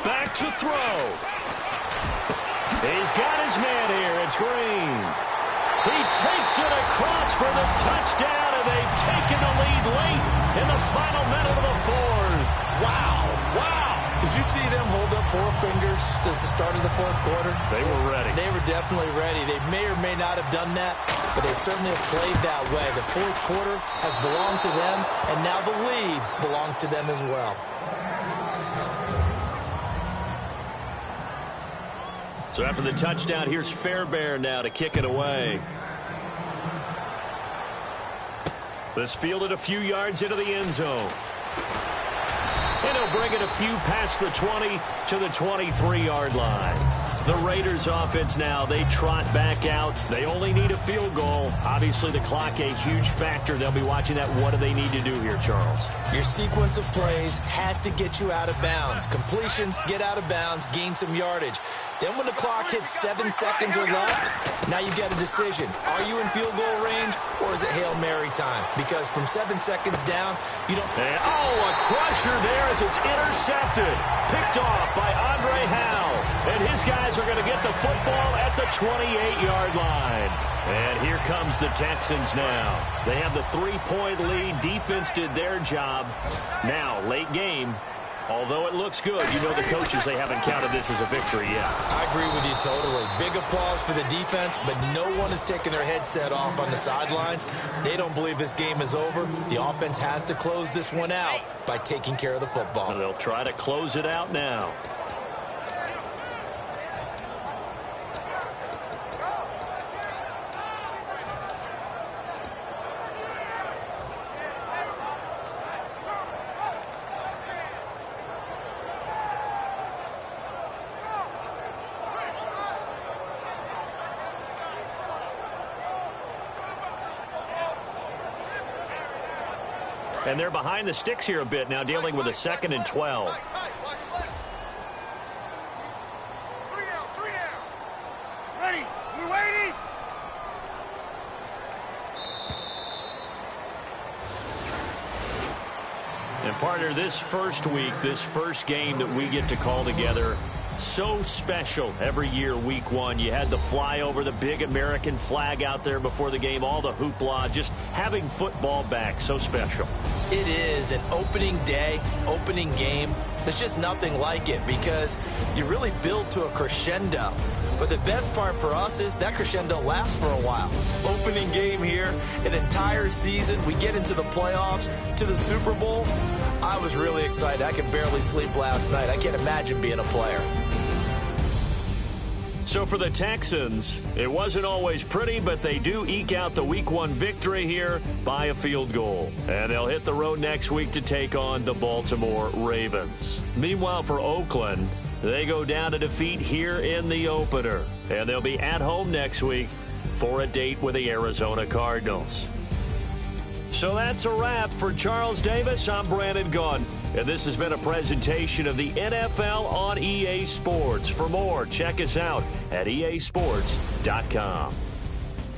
Back to throw. He's got his man here. It's Green. He takes it across for the touchdown, and they've taken the lead late in the final minute of the 4th. Wow. Did you see them hold up 4 fingers at the start of the 4th quarter? They were ready. They were definitely ready. They may or may not have done that, but they certainly have played that way. The 4th quarter has belonged to them, and now the lead belongs to them as well. So after the touchdown, here's Fairbairn now to kick it away. This fielded a few yards into the end zone. And he'll bring it a few past the 20 to the 23-yard line. The Raiders offense now, they trot back out. They only need a field goal. Obviously, the clock a huge factor. They'll be watching that. What do they need to do here, Charles? Your sequence of plays has to get you out of bounds. Completions, get out of bounds, gain some yardage. Then when the clock hits 7 seconds or left, now you've got a decision. Are you in field goal range, or is it Hail Mary time? Because from 7 seconds down, you don't... And, a crusher there as it's intercepted. Picked off by Andre Howell. And his guys are going to get the football at the 28-yard line. And here comes the Texans now. They have the 3-point lead. Defense did their job. Now, late game, Although it looks good, you know the coaches, they haven't counted this as a victory yet. I agree with you totally. Big applause for the defense, but no one is taking their headset off on the sidelines. They don't believe this game is over. The offense has to close this one out by taking care of the football. And they'll try to close it out now. And they're behind the sticks here a bit now, dealing with a 2nd and 12. Three down. Ready? We waiting? And partner, this first week, this first game that we get to call together, so special every year, week one. You had the flyover, the big American flag out there before the game, all the hoopla, just having football back, so special. It is an opening day, opening game. There's just nothing like it because you really build to a crescendo. But the best part for us is that crescendo lasts for a while. Opening game here, an entire season. We get into the playoffs, to the Super Bowl. I was really excited. I could barely sleep last night. I can't imagine being a player. So for the Texans, it wasn't always pretty, but they do eke out the week one victory here by a field goal. And they'll hit the road next week to take on the Baltimore Ravens. Meanwhile, for Oakland, they go down to defeat here in the opener. And they'll be at home next week for a date with the Arizona Cardinals. So that's a wrap. For Charles Davis, I'm Brandon Gunn. And this has been a presentation of the NFL on EA Sports. For more, check us out at easports.com.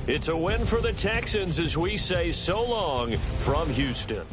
It's a win for the Texans as we say so long from Houston.